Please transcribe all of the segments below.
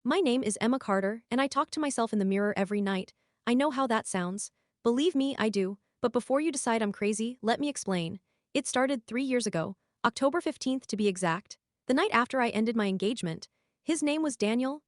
My name is Emma Carter, and I talk to myself in the mirror every night. I know how that sounds. Believe me, I do. But before you decide I'm crazy, let me explain. It started 3 years ago, October 15th to be exact. The night after I ended my engagement. His name was Daniel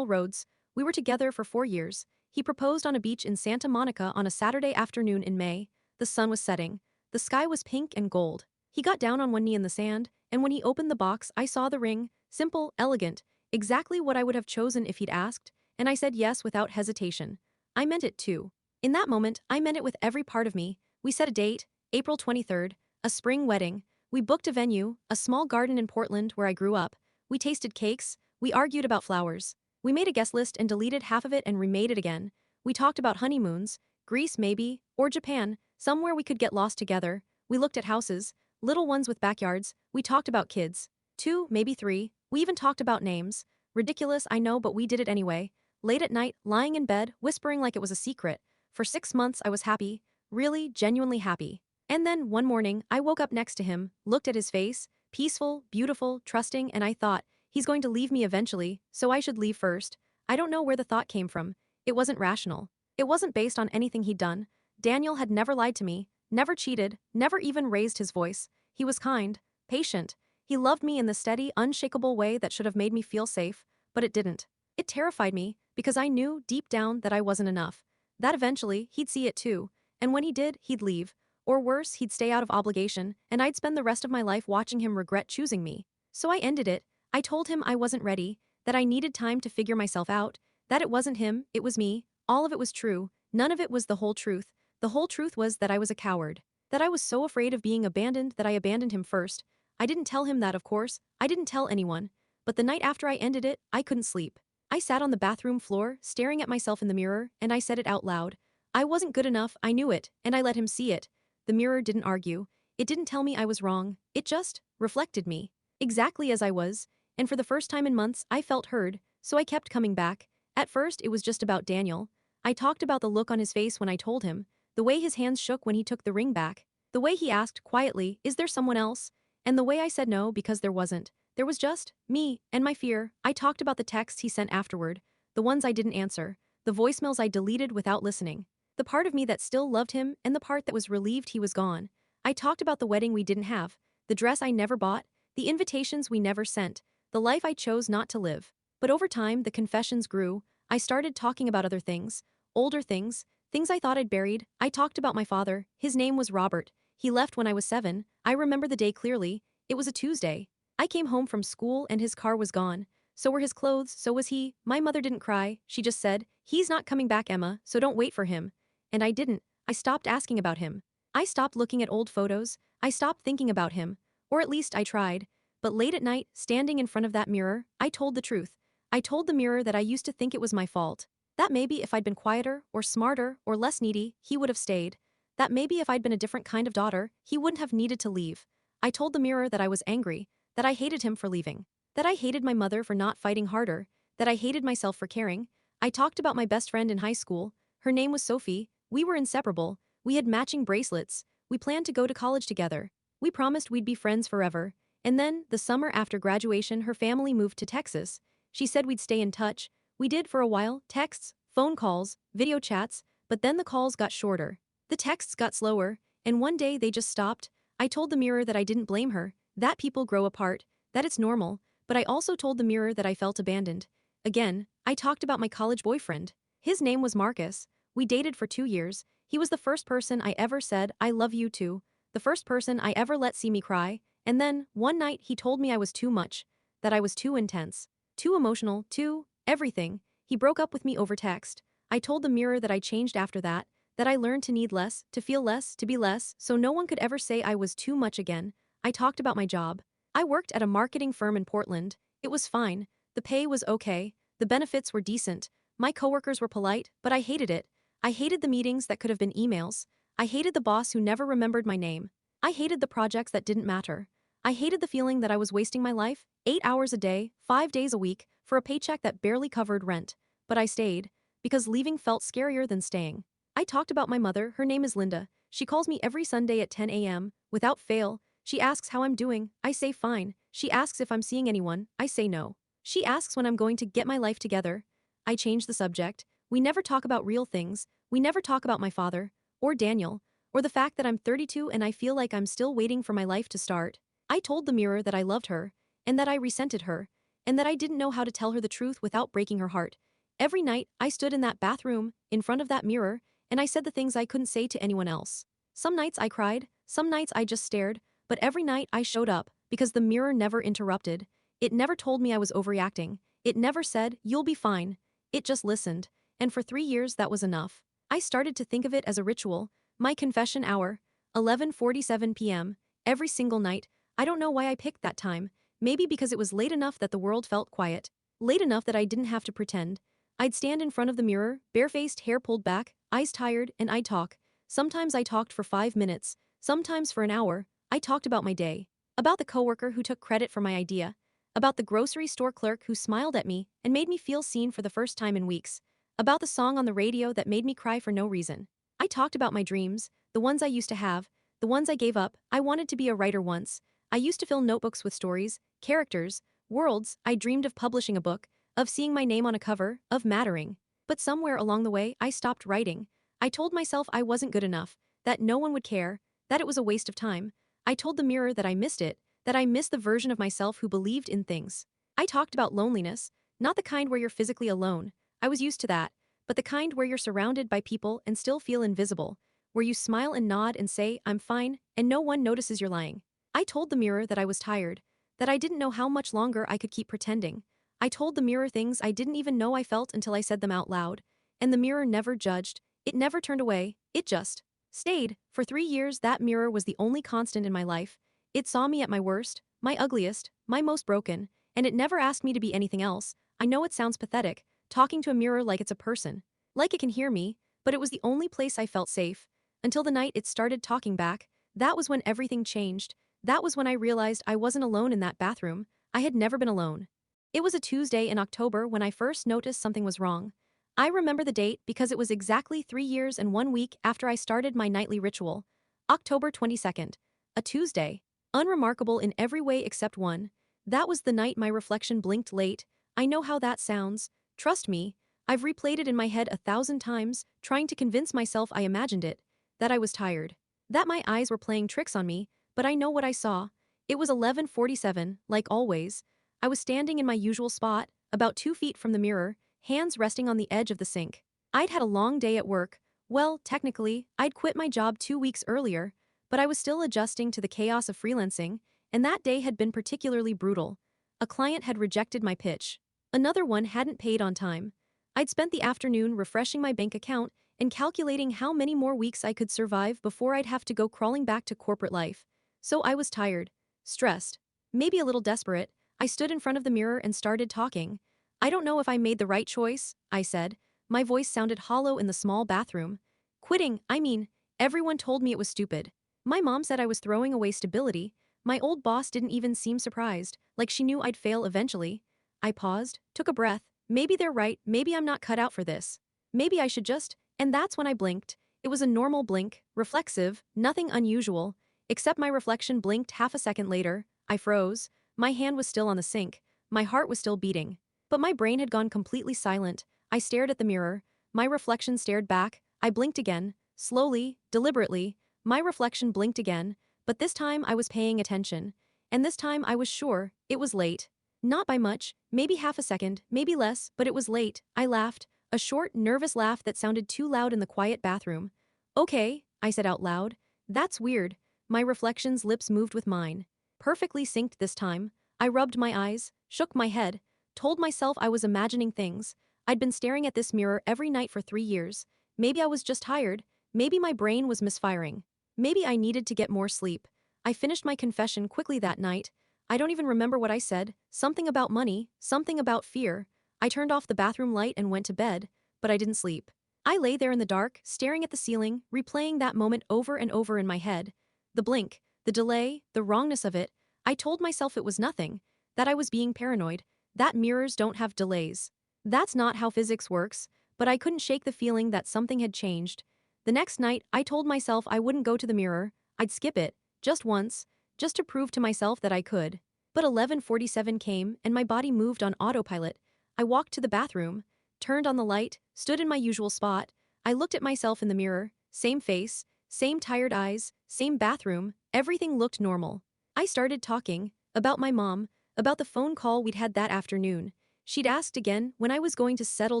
Rhodes. We were together for 4 years. He proposed on a beach in Santa Monica on a Saturday afternoon in May. The sun was setting. The sky was pink and gold. He got down on one knee in the sand, and when he opened the box, I saw the ring, simple, elegant, exactly what I would have chosen if he'd asked, and I said yes without hesitation. I meant it too. In that moment, I meant it with every part of me. We set a date, April 23rd, a spring wedding. We booked a venue, a small garden in Portland where I grew up. We tasted cakes, we argued about flowers. We made a guest list and deleted half of it and remade it again. We talked about honeymoons, Greece maybe, or Japan, somewhere we could get lost together. We looked at houses, little ones with backyards. We talked about kids. 2, maybe 3. We even talked about names. Ridiculous, I know, but we did it anyway. Late at night, lying in bed, whispering like it was a secret. For 6 months, I was happy. Really, genuinely happy. And then, one morning, I woke up next to him, looked at his face, peaceful, beautiful, trusting, and I thought, he's going to leave me eventually, so I should leave first. I don't know where the thought came from. It wasn't rational. It wasn't based on anything he'd done. Daniel had never lied to me, never cheated, never even raised his voice. He was kind, patient. He loved me in the steady, unshakable way that should have made me feel safe, but it didn't. It terrified me, because I knew, deep down, that I wasn't enough. That eventually, he'd see it too. And when he did, he'd leave. Or worse, he'd stay out of obligation, and I'd spend the rest of my life watching him regret choosing me. So I ended it. I told him I wasn't ready, that I needed time to figure myself out, that it wasn't him, it was me. All of it was true. None of it was the whole truth. The whole truth was that I was a coward. That I was so afraid of being abandoned that I abandoned him first. I didn't tell him that, of course. I didn't tell anyone. But the night after I ended it, I couldn't sleep. I sat on the bathroom floor, staring at myself in the mirror, and I said it out loud. I wasn't good enough, I knew it, and I let him see it. The mirror didn't argue. It didn't tell me I was wrong. It just reflected me. Exactly as I was. And for the first time in months, I felt heard, so I kept coming back. At first, it was just about Daniel. I talked about the look on his face when I told him, the way his hands shook when he took the ring back, the way he asked, quietly, is there someone else? And the way I said no because there wasn't. There was just me and my fear. I talked about the texts he sent afterward, the ones I didn't answer, the voicemails I deleted without listening, the part of me that still loved him and the part that was relieved he was gone. I talked about the wedding we didn't have, the dress I never bought, the invitations we never sent, the life I chose not to live. But over time, the confessions grew. I started talking about other things, older things, things I thought I'd buried. I talked about my father. His name was Robert. He left when I was 7. I remember the day clearly. It was a Tuesday. I came home from school and his car was gone. So were his clothes, so was he. My mother didn't cry. She just said, he's not coming back, Emma, so don't wait for him. And I didn't. I stopped asking about him. I stopped looking at old photos. I stopped thinking about him. Or at least I tried. But late at night, standing in front of that mirror, I told the truth. I told the mirror that I used to think it was my fault. That maybe if I'd been quieter, or smarter, or less needy, he would have stayed. That maybe if I'd been a different kind of daughter, he wouldn't have needed to leave. I told the mirror that I was angry, that I hated him for leaving, that I hated my mother for not fighting harder, that I hated myself for caring. I talked about my best friend in high school. Her name was Sophie. We were inseparable. We had matching bracelets. We planned to go to college together. We promised we'd be friends forever. And then, the summer after graduation, her family moved to Texas. She said we'd stay in touch. We did for a while, texts, phone calls, video chats, but then the calls got shorter. The texts got slower, and one day they just stopped. I told the mirror that I didn't blame her, that people grow apart, that it's normal, but I also told the mirror that I felt abandoned. Again, I talked about my college boyfriend. His name was Marcus. We dated for 2 years. He was the first person I ever said, I love you to, the first person I ever let see me cry, and then, one night he told me I was too much, that I was too intense, too emotional, too everything. He broke up with me over text. I told the mirror that I changed after that I learned to need less, to feel less, to be less, so no one could ever say I was too much again. I talked about my job. I worked at a marketing firm in Portland. It was fine. The pay was okay. The benefits were decent. My coworkers were polite, but I hated it. I hated the meetings that could have been emails. I hated the boss who never remembered my name. I hated the projects that didn't matter. I hated the feeling that I was wasting my life, 8 hours a day, 5 days a week, for a paycheck that barely covered rent. But I stayed, because leaving felt scarier than staying. I talked about my mother. Her name is Linda. She calls me every Sunday at 10 a.m., without fail. She asks how I'm doing. I say fine. She asks if I'm seeing anyone. I say no. She asks when I'm going to get my life together. I change the subject. We never talk about real things. We never talk about my father, or Daniel, or the fact that I'm 32 and I feel like I'm still waiting for my life to start. I told the mirror that I loved her, and that I resented her, and that I didn't know how to tell her the truth without breaking her heart. Every night, I stood in that bathroom, in front of that mirror, and I said the things I couldn't say to anyone else. Some nights I cried, some nights I just stared, but every night I showed up, because the mirror never interrupted. It never told me I was overreacting. It never said, "You'll be fine." It just listened. And for 3 years that was enough. I started to think of it as a ritual. My confession hour. 11:47 p.m. Every single night. I don't know why I picked that time. Maybe because it was late enough that the world felt quiet. Late enough that I didn't have to pretend. I'd stand in front of the mirror, barefaced, hair pulled back, eyes tired, and I'd talk. Sometimes I talked for 5 minutes. Sometimes for an hour. I talked about my day. About the coworker who took credit for my idea. About the grocery store clerk who smiled at me and made me feel seen for the first time in weeks. About the song on the radio that made me cry for no reason. I talked about my dreams, the ones I used to have, the ones I gave up. I wanted to be a writer once. I used to fill notebooks with stories, characters, worlds. I dreamed of publishing a book, of seeing my name on a cover, of mattering. But somewhere along the way, I stopped writing. I told myself I wasn't good enough, that no one would care, that it was a waste of time. I told the mirror that I missed it, that I missed the version of myself who believed in things. I talked about loneliness, not the kind where you're physically alone. I was used to that, but the kind where you're surrounded by people and still feel invisible, where you smile and nod and say, "I'm fine," and no one notices you're lying. I told the mirror that I was tired, that I didn't know how much longer I could keep pretending. I told the mirror things I didn't even know I felt until I said them out loud. And the mirror never judged, it never turned away, it just stayed. For 3 years, that mirror was the only constant in my life. It saw me at my worst, my ugliest, my most broken, and it never asked me to be anything else. I know it sounds pathetic, talking to a mirror like it's a person, like it can hear me, but it was the only place I felt safe. Until the night it started talking back, that was when everything changed. That was when I realized I wasn't alone in that bathroom. I had never been alone. It was a Tuesday in October when I first noticed something was wrong. I remember the date because it was exactly 3 years and 1 week after I started my nightly ritual. October 22nd. A Tuesday. Unremarkable in every way except one. That was the night my reflection blinked late. I know how that sounds. Trust me. I've replayed it in my head 1,000 times, trying to convince myself I imagined it. That I was tired. That my eyes were playing tricks on me, but I know what I saw. It was 11:47, like always. I was standing in my usual spot, about 2 feet from the mirror, hands resting on the edge of the sink. I'd had a long day at work. Well, technically, I'd quit my job 2 weeks earlier, but I was still adjusting to the chaos of freelancing, and that day had been particularly brutal. A client had rejected my pitch. Another one hadn't paid on time. I'd spent the afternoon refreshing my bank account and calculating how many more weeks I could survive before I'd have to go crawling back to corporate life. So I was tired, stressed, maybe a little desperate. I stood in front of the mirror and started talking. "I don't know if I made the right choice," I said. My voice sounded hollow in the small bathroom. "Quitting, I mean, everyone told me it was stupid. My mom said I was throwing away stability. My old boss didn't even seem surprised, like she knew I'd fail eventually." I paused, took a breath. Maybe they're right, maybe I'm not cut out for this. Maybe I should just, and that's when I blinked. It was a normal blink, reflexive, nothing unusual, except my reflection blinked half a second later. I froze. My hand was still on the sink. My heart was still beating. But my brain had gone completely silent. I stared at the mirror. My reflection stared back. I blinked again. Slowly, deliberately. My reflection blinked again. But this time I was paying attention. And this time I was sure. It was late. Not by much. Maybe half a second. Maybe less. But it was late. I laughed. A short, nervous laugh that sounded too loud in the quiet bathroom. "Okay," I said out loud. "That's weird." My reflection's lips moved with mine. Perfectly synced this time. I rubbed my eyes, shook my head, told myself I was imagining things. I'd been staring at this mirror every night for 3 years. Maybe I was just tired. Maybe my brain was misfiring. Maybe I needed to get more sleep. I finished my confession quickly that night. I don't even remember what I said. Something about money, something about fear. I turned off the bathroom light and went to bed, but I didn't sleep. I lay there in the dark, staring at the ceiling, replaying that moment over and over in my head. The blink, the delay, the wrongness of it. I told myself it was nothing, that I was being paranoid, that mirrors don't have delays. That's not how physics works, but I couldn't shake the feeling that something had changed. The next night, I told myself I wouldn't go to the mirror, I'd skip it, just once, just to prove to myself that I could. But 11:47 came and my body moved on autopilot. I walked to the bathroom, turned on the light, stood in my usual spot. I looked at myself in the mirror, same face, same tired eyes, same bathroom, everything looked normal. I started talking about my mom, about the phone call we'd had that afternoon. She'd asked again when I was going to settle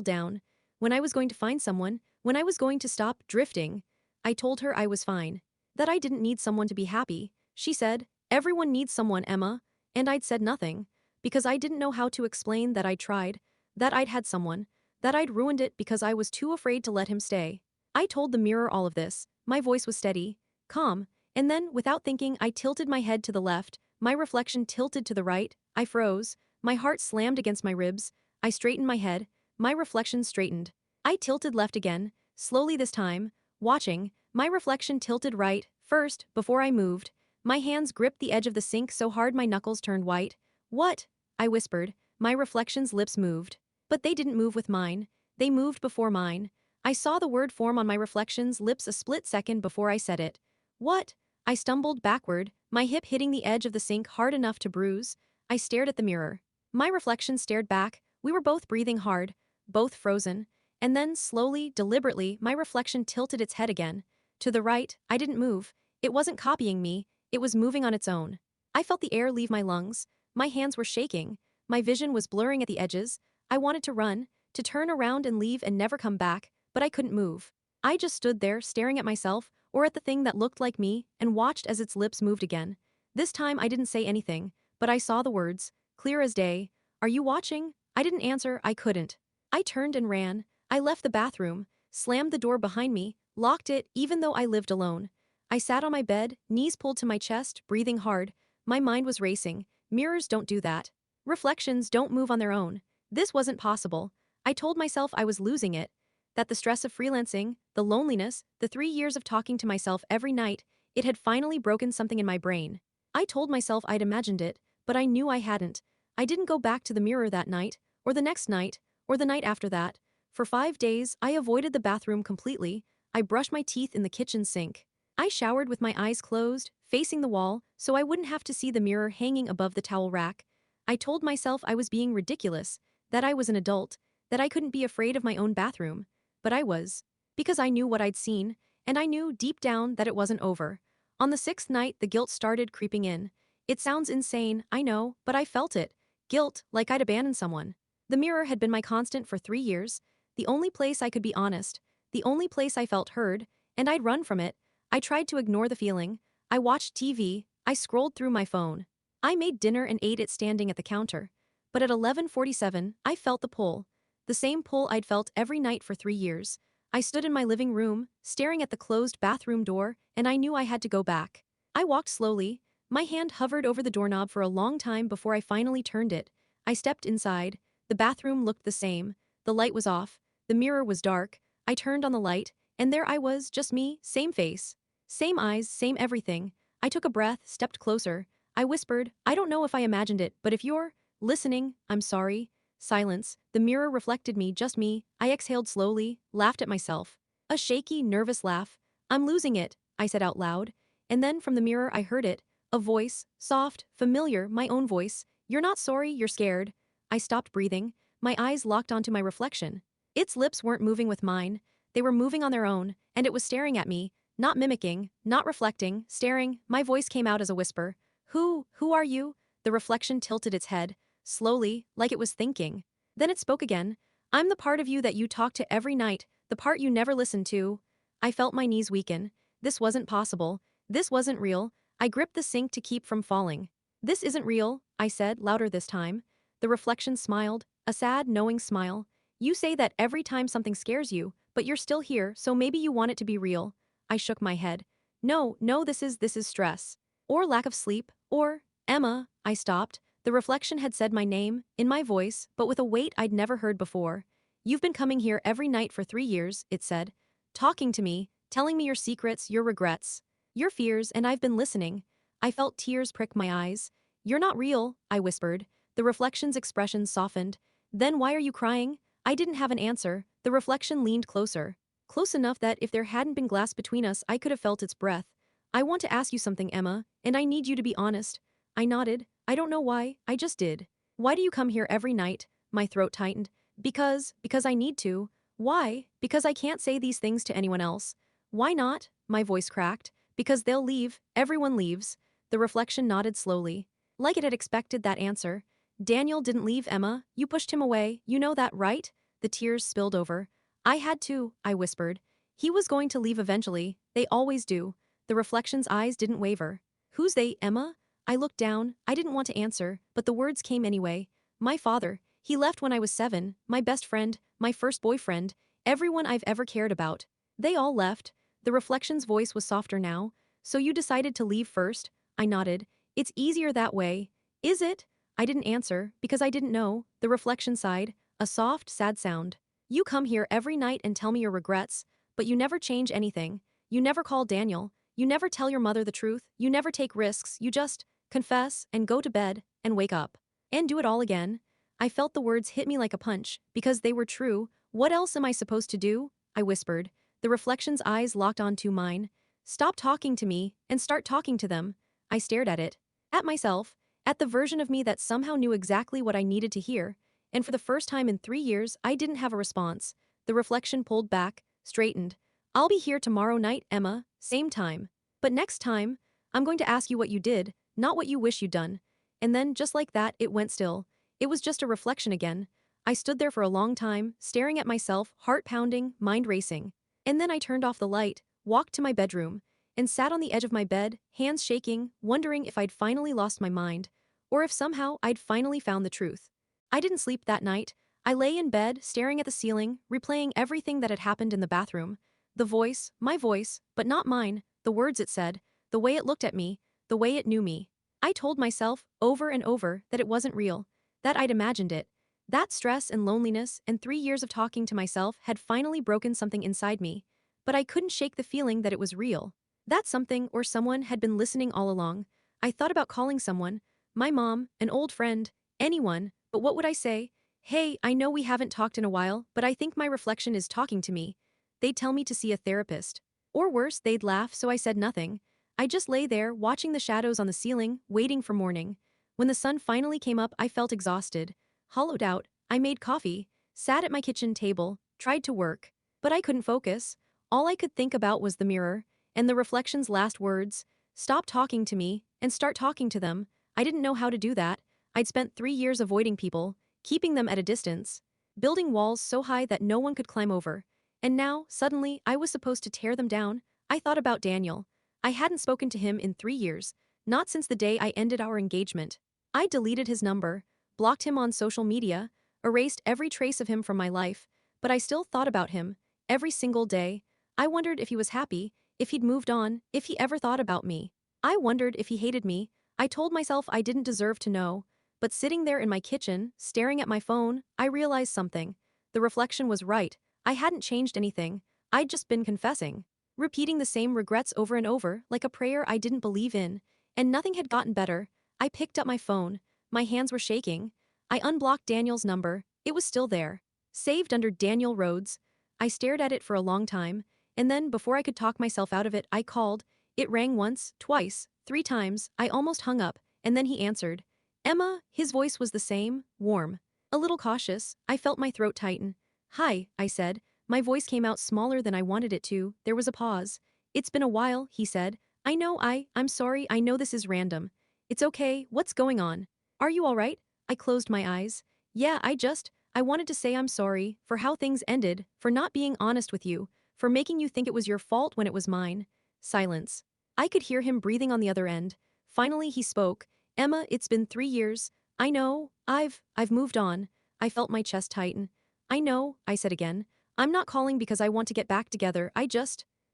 down, when I was going to find someone, when I was going to stop drifting. I told her I was fine, that I didn't need someone to be happy. She said, "Everyone needs someone, Emma." And I'd said nothing, because I didn't know how to explain that I'd tried, that I'd had someone, that I'd ruined it because I was too afraid to let him stay. I told the mirror all of this. My voice was steady, calm, and then, without thinking, I tilted my head to the left, my reflection tilted to the right, I froze, my heart slammed against my ribs, I straightened my head, my reflection straightened. I tilted left again, slowly this time, watching, my reflection tilted right, first, before I moved. My hands gripped the edge of the sink so hard my knuckles turned white. "What?" I whispered. My reflection's lips moved. But they didn't move with mine. They moved before mine. I saw the word form on my reflection's lips a split second before I said it. "What?" I stumbled backward, my hip hitting the edge of the sink hard enough to bruise. I stared at the mirror. My reflection stared back. We were both breathing hard, both frozen. And then, slowly, deliberately, my reflection tilted its head again. To the right, I didn't move. It wasn't copying me. It was moving on its own. I felt the air leave my lungs. My hands were shaking. My vision was blurring at the edges. I wanted to run, to turn around and leave and never come back, but I couldn't move. I just stood there staring at myself, or at the thing that looked like me, and watched as its lips moved again. This time I didn't say anything, but I saw the words, clear as day. "Are you watching?" I didn't answer, I couldn't. I turned and ran. I left the bathroom, slammed the door behind me, locked it, even though I lived alone. I sat on my bed, knees pulled to my chest, breathing hard. My mind was racing. Mirrors don't do that. Reflections don't move on their own. This wasn't possible. I told myself I was losing it. That the stress of freelancing, the loneliness, the 3 years of talking to myself every night, it had finally broken something in my brain. I told myself I'd imagined it, but I knew I hadn't. I didn't go back to the mirror that night, or the next night, or the night after that. For 5 days, I avoided the bathroom completely. I brushed my teeth in the kitchen sink. I showered with my eyes closed, facing the wall, so I wouldn't have to see the mirror hanging above the towel rack. I told myself I was being ridiculous, that I was an adult, that I couldn't be afraid of my own bathroom. But I was. Because I knew what I'd seen, and I knew deep down that it wasn't over. On the 6th night, the guilt started creeping in. It sounds insane, I know, but I felt it. Guilt, like I'd abandoned someone. The mirror had been my constant for 3 years, the only place I could be honest, the only place I felt heard, and I'd run from it. I tried to ignore the feeling. I watched TV, I scrolled through my phone. I made dinner and ate it standing at the counter. But at 11:47, I felt the pull. The same pull I'd felt every night for 3 years. I stood in my living room, staring at the closed bathroom door, and I knew I had to go back. I walked slowly. My hand hovered over the doorknob for a long time before I finally turned it. I stepped inside. The bathroom looked the same. The light was off. The mirror was dark. I turned on the light, and there I was, just me, same face. Same eyes, same everything. I took a breath, stepped closer. I whispered, "I don't know if I imagined it, but if you're listening, I'm sorry." Silence. The mirror reflected me, just me. I exhaled slowly, laughed at myself. A shaky, nervous laugh. "I'm losing it," I said out loud. And then from the mirror I heard it. A voice, soft, familiar, my own voice. "You're not sorry, you're scared." I stopped breathing. My eyes locked onto my reflection. Its lips weren't moving with mine. They were moving on their own, and it was staring at me. Not mimicking, not reflecting, staring. My voice came out as a whisper. Who are you?" The reflection tilted its head, slowly, like it was thinking. Then it spoke again. "I'm the part of you that you talk to every night, the part you never listen to." I felt my knees weaken. This wasn't possible. This wasn't real. I gripped the sink to keep from falling. "This isn't real," I said, louder this time. The reflection smiled, a sad, knowing smile. "You say that every time something scares you, but you're still here, so maybe you want it to be real." I shook my head. No, this is stress. Or lack of sleep, or, Emma." I stopped. The reflection had said my name, in my voice, but with a weight I'd never heard before. "You've been coming here every night for 3 years, it said. Talking to me, telling me your secrets, your regrets, your fears, and I've been listening." I felt tears prick my eyes. "You're not real," I whispered. The reflection's expression softened. "Then why are you crying?" I didn't have an answer. The reflection leaned closer. Close enough that if there hadn't been glass between us, I could have felt its breath. "I want to ask you something, Emma, and I need you to be honest." I nodded. I don't know why, I just did. Why do you come here every night? My throat tightened. Because I need to. Why? Because I can't say these things to anyone else. Why not? My voice cracked. Because they'll leave, everyone leaves. The reflection nodded slowly. Like it had expected that answer. Daniel didn't leave, Emma, you pushed him away, you know that, right? The tears spilled over. I had to, I whispered. He was going to leave eventually, they always do. The reflection's eyes didn't waver. Who's they, Emma? I looked down, I didn't want to answer, but the words came anyway. My father. He left when I was 7, my best friend, my first boyfriend, everyone I've ever cared about. They all left. The reflection's voice was softer now. So you decided to leave first? I nodded. It's easier that way. Is it? I didn't answer, because I didn't know. The reflection sighed, a soft, sad sound. You come here every night and tell me your regrets, but you never change anything. You never call Daniel. You never tell your mother the truth. You never take risks. You just confess and go to bed and wake up. And do it all again. I felt the words hit me like a punch, because they were true. What else am I supposed to do? I whispered. The reflection's eyes locked onto mine. Stop talking to me, and start talking to them. I stared at it. At myself. At the version of me that somehow knew exactly what I needed to hear. And for the first time in 3 years, I didn't have a response. The reflection pulled back, straightened. I'll be here tomorrow night, Emma, same time. But next time, I'm going to ask you what you did, not what you wish you'd done. And then, just like that, it went still. It was just a reflection again. I stood there for a long time, staring at myself, heart pounding, mind racing. And then I turned off the light, walked to my bedroom, and sat on the edge of my bed, hands shaking, wondering if I'd finally lost my mind, or if somehow I'd finally found the truth. I didn't sleep that night. I lay in bed, staring at the ceiling, replaying everything that had happened in the bathroom. The voice, my voice, but not mine, the words it said, the way it looked at me, the way it knew me. I told myself, over and over, that it wasn't real, that I'd imagined it. That stress and loneliness and 3 years of talking to myself had finally broken something inside me. But I couldn't shake the feeling that it was real. That something or someone had been listening all along. I thought about calling someone, my mom, an old friend, anyone, but what would I say? Hey, I know we haven't talked in a while, but I think my reflection is talking to me. They'd tell me to see a therapist. Or worse, they'd laugh, so I said nothing. I just lay there, watching the shadows on the ceiling, waiting for morning. When the sun finally came up, I felt exhausted. Hollowed out, I made coffee, sat at my kitchen table, tried to work. But I couldn't focus. All I could think about was the mirror, and the reflection's last words. Stop talking to me, and start talking to them. I didn't know how to do that. I'd spent 3 years avoiding people, keeping them at a distance, building walls so high that no one could climb over. And now, suddenly, I was supposed to tear them down. I thought about Daniel. I hadn't spoken to him in 3 years, not since the day I ended our engagement. I deleted his number, blocked him on social media, erased every trace of him from my life, but I still thought about him, every single day. I wondered if he was happy, if he'd moved on, if he ever thought about me. I wondered if he hated me. I told myself I didn't deserve to know. But sitting there in my kitchen, staring at my phone, I realized something. The reflection was right. I hadn't changed anything. I'd just been confessing. Repeating the same regrets over and over, like a prayer I didn't believe in. And nothing had gotten better. I picked up my phone. My hands were shaking. I unblocked Daniel's number. It was still there. Saved under Daniel Rhodes. I stared at it for a long time. And then, before I could talk myself out of it, I called. It rang once, twice, 3 times. I almost hung up. And then he answered. Emma, his voice was the same, warm. A little cautious. I felt my throat tighten. Hi, I said. My voice came out smaller than I wanted it to. There was a pause. It's been a while, he said. I'm sorry, I know this is random. It's okay, what's going on? Are you alright? I closed my eyes. Yeah, I wanted to say I'm sorry, for how things ended, for not being honest with you, for making you think it was your fault when it was mine. Silence. I could hear him breathing on the other end. Finally he spoke. Emma, it's been 3 years. I know, I've moved on. I felt my chest tighten. I know, I said again. I'm not calling because I want to get back together,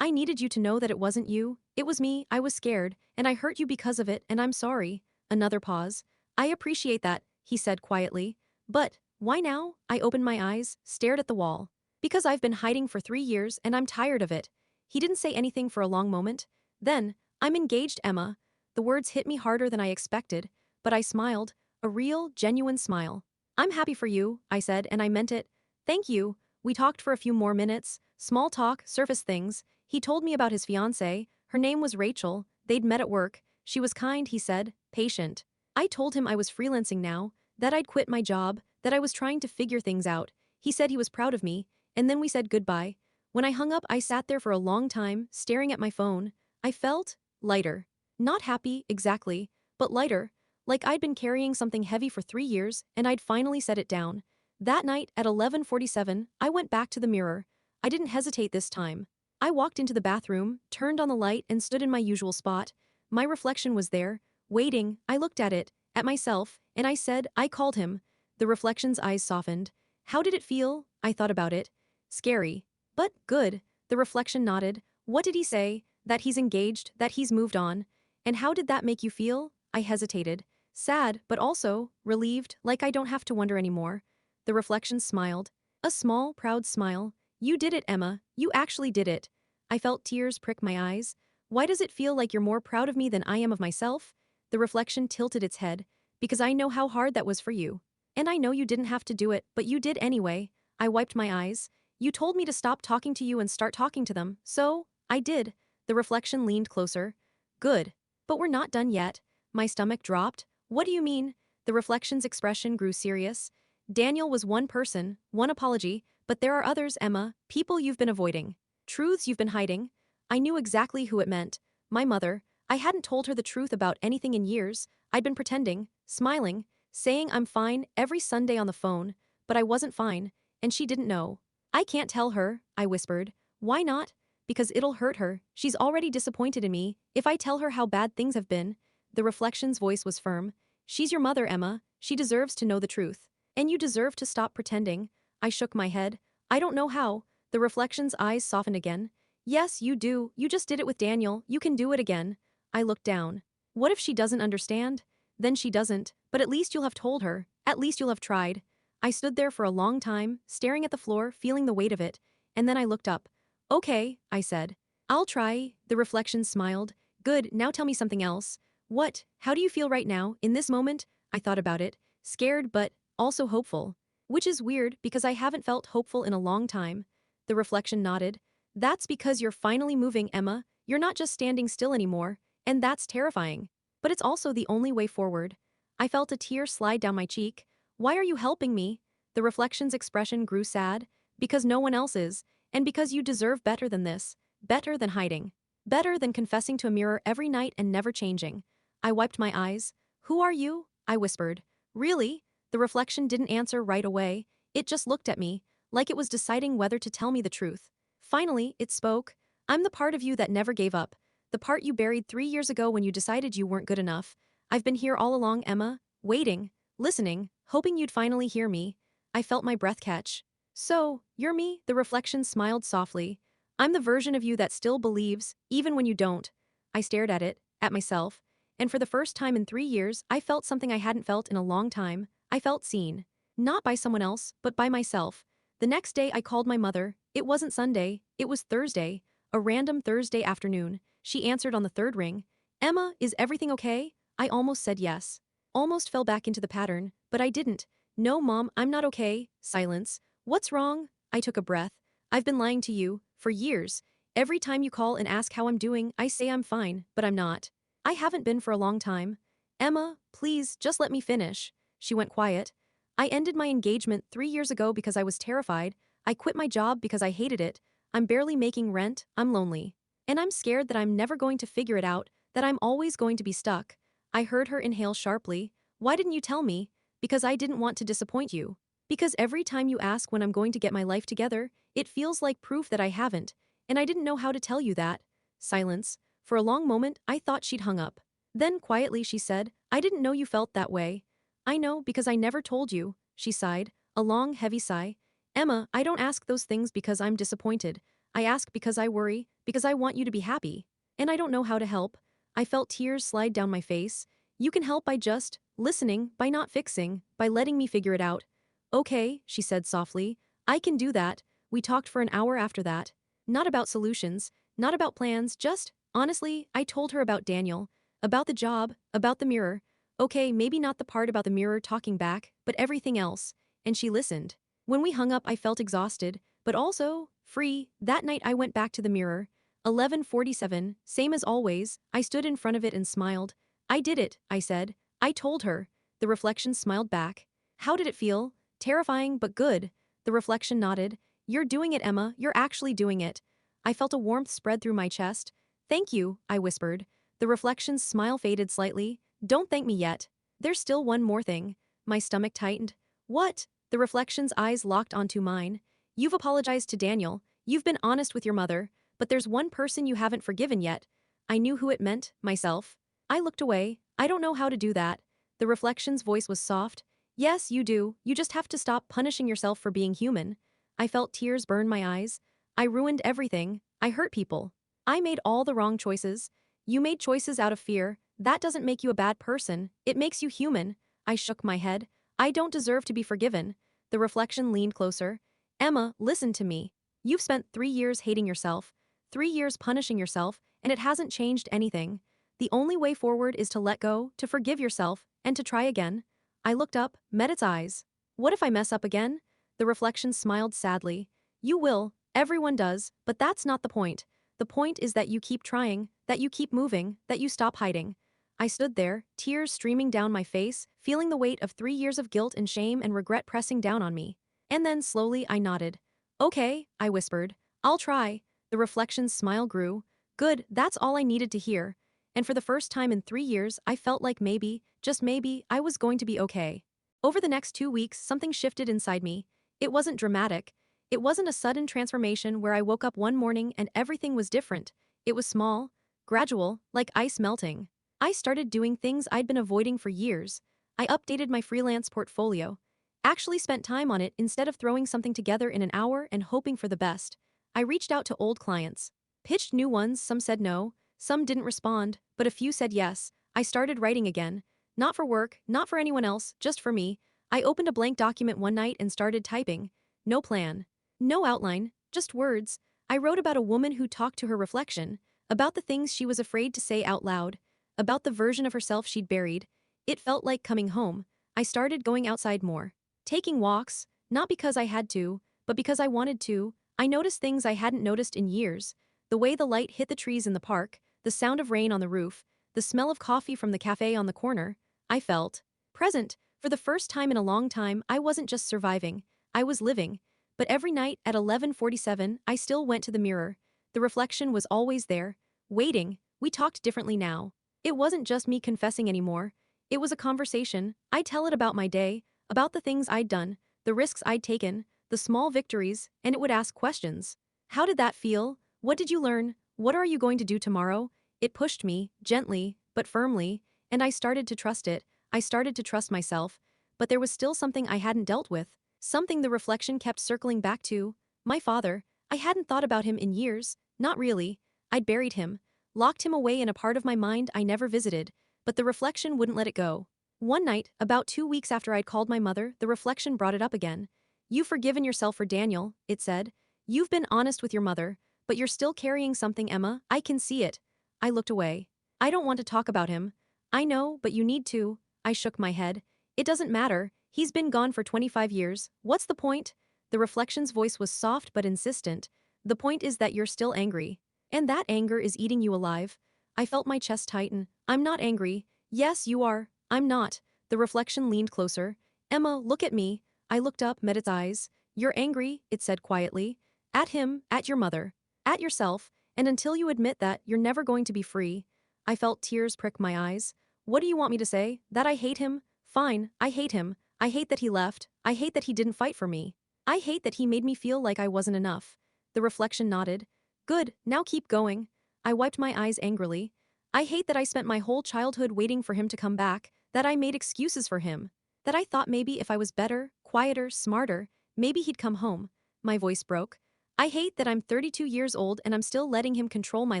I needed you to know that it wasn't you. It was me, I was scared, and I hurt you because of it, and I'm sorry. Another pause. I appreciate that, he said quietly. But, why now? I opened my eyes, stared at the wall. Because I've been hiding for 3 years and I'm tired of it. He didn't say anything for a long moment. Then, I'm engaged, Emma. The words hit me harder than I expected, but I smiled, a real, genuine smile. I'm happy for you, I said, and I meant it. Thank you. We talked for a few more minutes, small talk, surface things. He told me about his fiancée. Her name was Rachel. They'd met at work. She was kind, he said, patient. I told him I was freelancing now, that I'd quit my job, that I was trying to figure things out. He said he was proud of me, and then we said goodbye. When I hung up, I sat there for a long time, staring at my phone. I felt lighter. Not happy, exactly, but lighter, like I'd been carrying something heavy for 3 years and I'd finally set it down. That night, at 11:47, I went back to the mirror. I didn't hesitate this time. I walked into the bathroom, turned on the light, and stood in my usual spot. My reflection was there, waiting. I looked at myself, and I said, I called him. The reflection's eyes softened. How did it feel? I thought about it. Scary. But good. The reflection nodded. What did he say? That he's engaged, that he's moved on. And how did that make you feel? I hesitated. Sad, but also relieved, like I don't have to wonder anymore. The reflection smiled. A small, proud smile. You did it, Emma. You actually did it. I felt tears prick my eyes. Why does it feel like you're more proud of me than I am of myself? The reflection tilted its head. Because I know how hard that was for you. And I know you didn't have to do it, but you did anyway. I wiped my eyes. You told me to stop talking to you and start talking to them, so I did. The reflection leaned closer. Good. But we're not done yet. My stomach dropped. What do you mean? The reflection's expression grew serious. Daniel was one person, one apology, but there are others, Emma, people you've been avoiding. Truths you've been hiding. I knew exactly who it meant. My mother. I hadn't told her the truth about anything in years. I'd been pretending, smiling, saying I'm fine every Sunday on the phone, but I wasn't fine, and she didn't know. I can't tell her, I whispered. Why not? Because it'll hurt her. She's already disappointed in me. If I tell her how bad things have been. The reflection's voice was firm. She's your mother, Emma. She deserves to know the truth. And you deserve to stop pretending. I shook my head. I don't know how. The reflection's eyes softened again. Yes, you do. You just did it with Daniel. You can do it again. I looked down. What if she doesn't understand? Then she doesn't. But at least you'll have told her. At least you'll have tried. I stood there for a long time, staring at the floor, feeling the weight of it. And then I looked up. Okay, I said. I'll try. The reflection smiled. Good, now tell me something else. What? How do you feel right now, in this moment? I thought about it. Scared, but also hopeful. Which is weird, because I haven't felt hopeful in a long time. The reflection nodded. That's because you're finally moving, Emma. You're not just standing still anymore. And that's terrifying. But it's also the only way forward. I felt a tear slide down my cheek. Why are you helping me? The reflection's expression grew sad. Because no one else is. And because you deserve better than this. Better than hiding. Better than confessing to a mirror every night and never changing. I wiped my eyes. Who are you? I whispered. Really? The reflection didn't answer right away. It just looked at me, like it was deciding whether to tell me the truth. Finally, it spoke. I'm the part of you that never gave up. The part you buried 3 years ago when you decided you weren't good enough. I've been here all along, Emma, waiting, listening, hoping you'd finally hear me. I felt my breath catch. So, you're me? The reflection smiled softly. I'm the version of you that still believes, even when you don't. I stared at it, at myself, and for the first time in 3 years, I felt something I hadn't felt in a long time. I felt seen. Not by someone else, but by myself. The next day I called my mother. It wasn't Sunday, it was Thursday. A random Thursday afternoon. She answered on the third ring. Emma, is everything okay? I almost said yes. Almost fell back into the pattern, but I didn't. No, Mom, I'm not okay. Silence. What's wrong? I took a breath. I've been lying to you, for years. Every time you call and ask how I'm doing, I say I'm fine, but I'm not. I haven't been for a long time. Emma, please, just let me finish. She went quiet. I ended my engagement 3 years ago because I was terrified. I quit my job because I hated it. I'm barely making rent, I'm lonely. And I'm scared that I'm never going to figure it out, that I'm always going to be stuck. I heard her inhale sharply. Why didn't you tell me? Because I didn't want to disappoint you. Because every time you ask when I'm going to get my life together, it feels like proof that I haven't. And I didn't know how to tell you that. Silence. For a long moment, I thought she'd hung up. Then quietly she said, I didn't know you felt that way. I know because I never told you, she sighed, a long, heavy sigh. Emma, I don't ask those things because I'm disappointed. I ask because I worry, because I want you to be happy. And I don't know how to help. I felt tears slide down my face. You can help by just listening, by not fixing, by letting me figure it out. Okay, she said softly. I can do that. We talked for an hour after that. Not about solutions, not about plans, just, honestly, I told her about Daniel, about the job, about the mirror. Okay, maybe not the part about the mirror talking back, but everything else. And she listened. When we hung up, I felt exhausted, but also free. That night I went back to the mirror. 11:47, same as always. I stood in front of it and smiled. I did it, I said. I told her. The reflection smiled back. How did it feel? Terrifying, but good. The reflection nodded. You're doing it, Emma, you're actually doing it. I felt a warmth spread through my chest. Thank you, I whispered. The reflection's smile faded slightly. Don't thank me yet. There's still one more thing. My stomach tightened. What? The reflection's eyes locked onto mine. You've apologized to Daniel. You've been honest with your mother. But there's one person you haven't forgiven yet. I knew who it meant, myself. I looked away. I don't know how to do that. The reflection's voice was soft. Yes, you do. You just have to stop punishing yourself for being human. I felt tears burn my eyes. I ruined everything. I hurt people. I made all the wrong choices. You made choices out of fear. That doesn't make you a bad person. It makes you human. I shook my head. I don't deserve to be forgiven. The reflection leaned closer. Emma, listen to me. You've spent 3 years hating yourself, 3 years punishing yourself, and it hasn't changed anything. The only way forward is to let go, to forgive yourself, and to try again. I looked up, met its eyes. What if I mess up again? The reflection smiled sadly. You will, everyone does, but that's not the point. The point is that you keep trying, that you keep moving, that you stop hiding. I stood there, tears streaming down my face, feeling the weight of 3 years of guilt and shame and regret pressing down on me. And then slowly I nodded. Okay, I whispered. I'll try. The reflection's smile grew. Good, that's all I needed to hear. And for the first time in 3 years, I felt like maybe, just maybe, I was going to be okay. Over the next 2 weeks, something shifted inside me. It wasn't dramatic. It wasn't a sudden transformation where I woke up one morning and everything was different. It was small, gradual, like ice melting. I started doing things I'd been avoiding for years. I updated my freelance portfolio. Actually spent time on it instead of throwing something together in an hour and hoping for the best. I reached out to old clients. Pitched new ones, some said no, some didn't respond, but a few said yes. I started writing again. Not for work, not for anyone else, just for me. I opened a blank document one night and started typing. No plan. No outline, just words. I wrote about a woman who talked to her reflection, about the things she was afraid to say out loud, about the version of herself she'd buried. It felt like coming home. I started going outside more. Taking walks, not because I had to, but because I wanted to. I noticed things I hadn't noticed in years. The way the light hit the trees in the park, the sound of rain on the roof, the smell of coffee from the cafe on the corner. I felt present. For the first time in a long time, I wasn't just surviving. I was living. But every night at 11:47, I still went to the mirror. The reflection was always there, waiting. We talked differently now. It wasn't just me confessing anymore. It was a conversation. I'd tell it about my day, about the things I'd done, the risks I'd taken, the small victories, and it would ask questions. How did that feel? What did you learn? What are you going to do tomorrow? It pushed me, gently, but firmly, and I started to trust it. I started to trust myself. But there was still something I hadn't dealt with. Something the reflection kept circling back to. My father. I hadn't thought about him in years. Not really. I'd buried him. Locked him away in a part of my mind I never visited. But the reflection wouldn't let it go. One night, about 2 weeks after I'd called my mother, the reflection brought it up again. You've forgiven yourself for Daniel, it said. You've been honest with your mother. But you're still carrying something, Emma. I can see it. I looked away. I don't want to talk about him. I know, but you need to. I shook my head. It doesn't matter. He's been gone for 25 years. What's the point? The reflection's voice was soft but insistent. The point is that you're still angry. And that anger is eating you alive. I felt my chest tighten. I'm not angry. Yes, you are. I'm not. The reflection leaned closer. Emma, look at me. I looked up, met its eyes. You're angry, it said quietly. At him, at your mother. At yourself. And until you admit that, you're never going to be free. I felt tears prick my eyes. What do you want me to say? That I hate him? Fine, I hate him. I hate that he left. I hate that he didn't fight for me. I hate that he made me feel like I wasn't enough. The reflection nodded. Good, now keep going. I wiped my eyes angrily. I hate that I spent my whole childhood waiting for him to come back, that I made excuses for him, that I thought maybe if I was better, quieter, smarter, maybe he'd come home. My voice broke. I hate that I'm 32 years old and I'm still letting him control my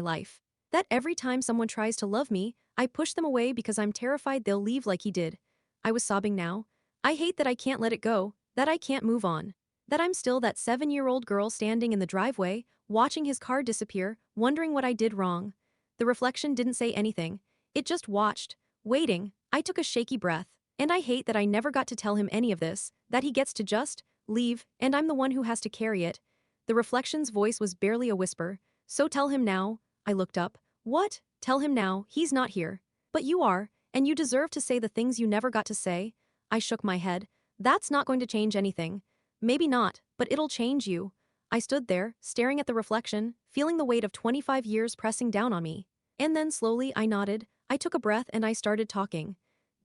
life. That every time someone tries to love me, I push them away because I'm terrified they'll leave like he did. I was sobbing now. I hate that I can't let it go, that I can't move on. That I'm still that 7-year-old girl standing in the driveway, watching his car disappear, wondering what I did wrong. The reflection didn't say anything. It just watched, waiting. I took a shaky breath. And I hate that I never got to tell him any of this, that he gets to just leave, and I'm the one who has to carry it. The reflection's voice was barely a whisper. So tell him now. I looked up. What? Tell him now, he's not here. But you are, And you deserve to say the things you never got to say. I shook my head. That's not going to change anything. Maybe not, but it'll change you. I stood there, staring at the reflection, feeling the weight of 25 years pressing down on me. And then slowly I nodded, I took a breath and I started talking.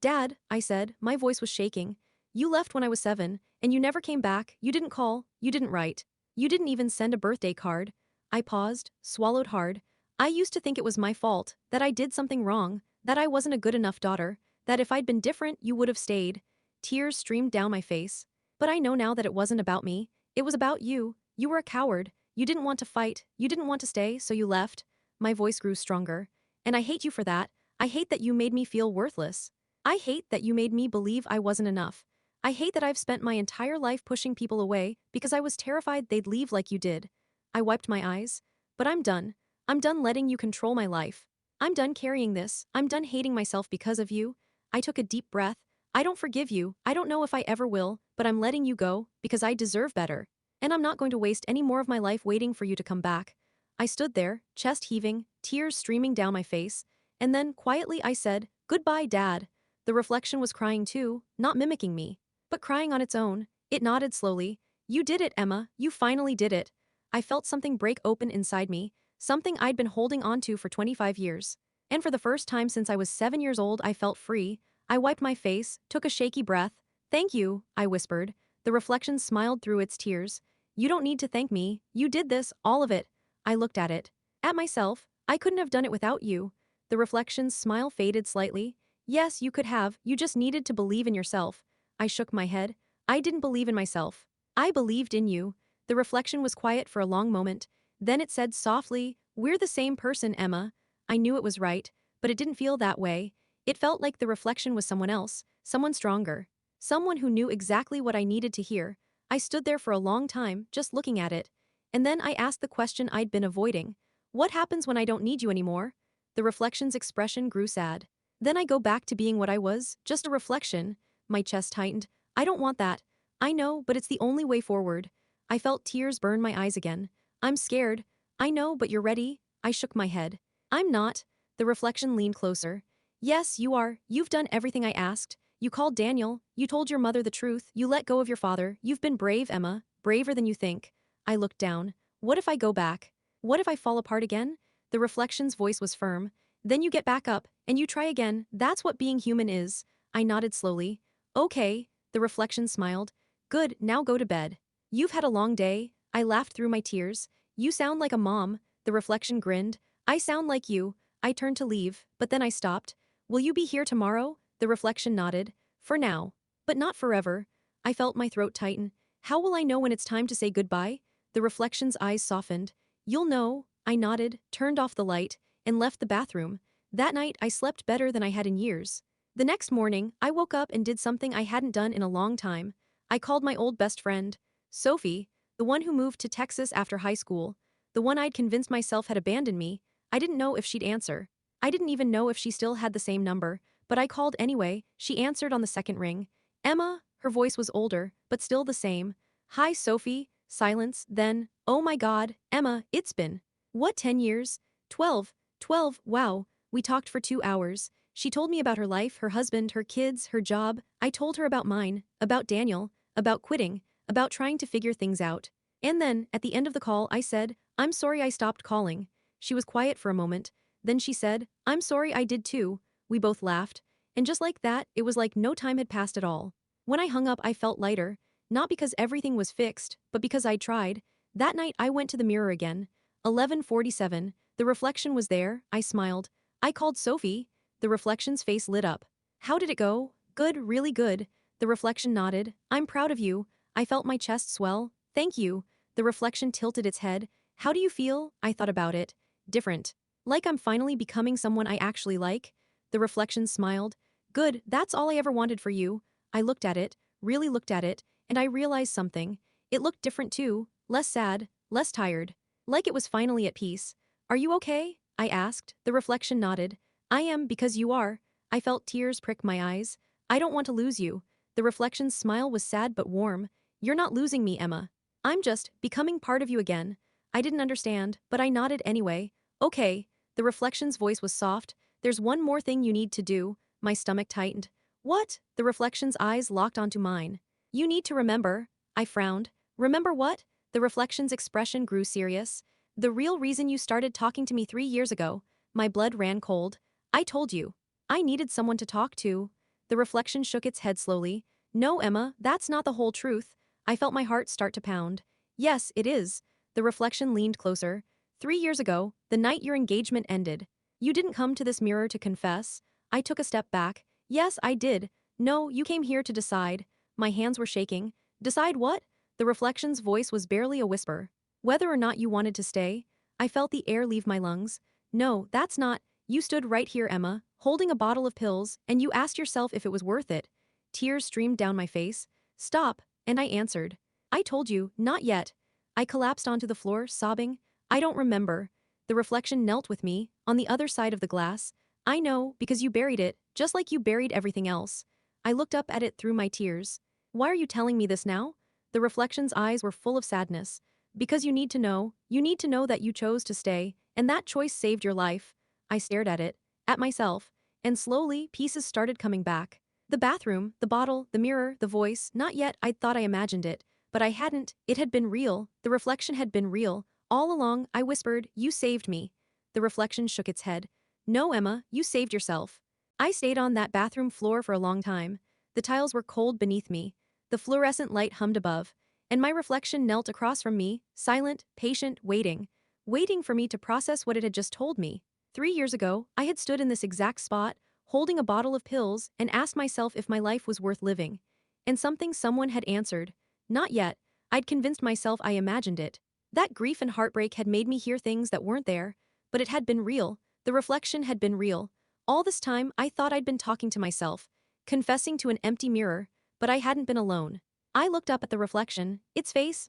Dad, I said, my voice was shaking. You left when I was 7, and you never came back, you didn't call, you didn't write. You didn't even send a birthday card. I paused, swallowed hard. I used to think it was my fault, that I did something wrong, that I wasn't a good enough daughter, that if I'd been different you would have stayed. Tears streamed down my face. But I know now that it wasn't about me. It was about you. You were a coward. You didn't want to fight. You didn't want to stay, so you left. My voice grew stronger. And I hate you for that. I hate that you made me feel worthless. I hate that you made me believe I wasn't enough. I hate that I've spent my entire life pushing people away because I was terrified they'd leave like you did. I wiped my eyes. But I'm done. I'm done letting you control my life. I'm done carrying this. I'm done hating myself because of you. I took a deep breath. I don't forgive you. I don't know if I ever will, but I'm letting you go because I deserve better. And I'm not going to waste any more of my life waiting for you to come back. I stood there, chest heaving, tears streaming down my face, and then, quietly I said, "Goodbye, Dad." The reflection was crying too, not mimicking me, but crying on its own. It nodded slowly. "You did it, Emma. You finally did it." I felt something break open inside me, something I'd been holding on to for 25 years. And for the first time since I was 7 years old, I felt free. I wiped my face, took a shaky breath. "Thank you," I whispered. The reflection smiled through its tears. "You don't need to thank me. You did this, all of it." I looked at it. At myself. I couldn't have done it without you. The reflection's smile faded slightly. "Yes, you could have. You just needed to believe in yourself." I shook my head. "I didn't believe in myself. I believed in you." The reflection was quiet for a long moment. Then it said softly, "We're the same person, Emma." I knew it was right, but it didn't feel that way. It felt like the reflection was someone else, someone stronger. Someone who knew exactly what I needed to hear. I stood there for a long time, just looking at it. And then I asked the question I'd been avoiding. "What happens when I don't need you anymore?" The reflection's expression grew sad. "Then I go back to being what I was, just a reflection." My chest tightened. "I don't want that." "I know, but it's the only way forward." I felt tears burn my eyes again. "I'm scared." "I know, but you're ready." I shook my head. "I'm not." The reflection leaned closer. "Yes, you are. You've done everything I asked. You called Daniel. You told your mother the truth. You let go of your father. You've been brave, Emma. Braver than you think." I looked down. "What if I go back? What if I fall apart again?" The reflection's voice was firm. "Then you get back up, and you try again. That's what being human is." I nodded slowly. "Okay." The reflection smiled. "Good, now go to bed. You've had a long day." I laughed through my tears. "You sound like a mom." The reflection grinned. "I sound like you." I turned to leave, but then I stopped. "Will you be here tomorrow?" The reflection nodded. "For now. But not forever." I felt my throat tighten. "How will I know when it's time to say goodbye?" The reflection's eyes softened. "You'll know." I nodded, turned off the light, and left the bathroom. That night I slept better than I had in years. The next morning, I woke up and did something I hadn't done in a long time. I called my old best friend, Sophie, the one who moved to Texas after high school, the one I'd convinced myself had abandoned me. I didn't know if she'd answer. I didn't even know if she still had the same number, but I called anyway. She answered on the second ring. "Emma," her voice was older, but still the same. "Hi, Sophie." Silence, then, "Oh my God, Emma, it's been, what, 10 years? 12. 12, wow." We talked for 2 hours. She told me about her life, her husband, her kids, her job. I told her about mine, about Daniel, about quitting, about trying to figure things out. And then, at the end of the call, I said, "I'm sorry I stopped calling." She was quiet for a moment. Then she said, "I'm sorry I did too." We both laughed. And just like that, it was like no time had passed at all. When I hung up, I felt lighter. Not because everything was fixed, but because I'd tried. That night, I went to the mirror again. 11:47. The reflection was there. I smiled. I called Sophie. The reflection's face lit up. "How did it go?" "Good, really good." The reflection nodded. "I'm proud of you." I felt my chest swell. "Thank you." The reflection tilted its head. "How do you feel?" I thought about it. "Different. Like I'm finally becoming someone I actually like." The reflection smiled. "Good, that's all I ever wanted for you." I looked at it, really looked at it, and I realized something. It looked different too, less sad, less tired. Like it was finally at peace. "Are you okay?" I asked. The reflection nodded. "I am because you are." I felt tears prick my eyes. "I don't want to lose you." The reflection's smile was sad but warm. "You're not losing me, Emma. I'm just becoming part of you again." I didn't understand, but I nodded anyway. "Okay." The reflection's voice was soft. "There's one more thing you need to do." My stomach tightened. What? The reflection's eyes locked onto mine. You need to remember. I frowned. Remember what? The reflection's expression grew serious. The real reason you started talking to me 3 years ago. My blood ran cold. I told you. I needed someone to talk to. The reflection shook its head slowly. No, Emma, that's not the whole truth. I felt my heart start to pound. Yes, it is. The reflection leaned closer. 3 years ago, the night your engagement ended. You didn't come to this mirror to confess. I took a step back. Yes, I did. No, you came here to decide. My hands were shaking. Decide what? The reflection's voice was barely a whisper. Whether or not you wanted to stay. I felt the air leave my lungs. No, that's not. You stood right here, Emma, holding a bottle of pills, and you asked yourself if it was worth it. Tears streamed down my face. Stop, and I answered. I told you, not yet. I collapsed onto the floor, sobbing. I don't remember. The reflection knelt with me, on the other side of the glass. I know, because you buried it, just like you buried everything else. I looked up at it through my tears. Why are you telling me this now? The reflection's eyes were full of sadness. Because you need to know that you chose to stay, and that choice saved your life. I stared at it, at myself, and slowly, pieces started coming back. The bathroom, the bottle, the mirror, the voice, not yet. I thought I imagined it, but I hadn't. It had been real. The reflection had been real. All along, I whispered, you saved me. The reflection shook its head. No, Emma, you saved yourself. I stayed on that bathroom floor for a long time. The tiles were cold beneath me. The fluorescent light hummed above. And my reflection knelt across from me, silent, patient, waiting for me to process what it had just told me. 3 years ago, I had stood in this exact spot, holding a bottle of pills, and asked myself if my life was worth living. And someone had answered. Not yet. I'd convinced myself I imagined it. That grief and heartbreak had made me hear things that weren't there, but it had been real. The reflection had been real. All this time, I thought I'd been talking to myself, confessing to an empty mirror, but I hadn't been alone. I looked up at the reflection.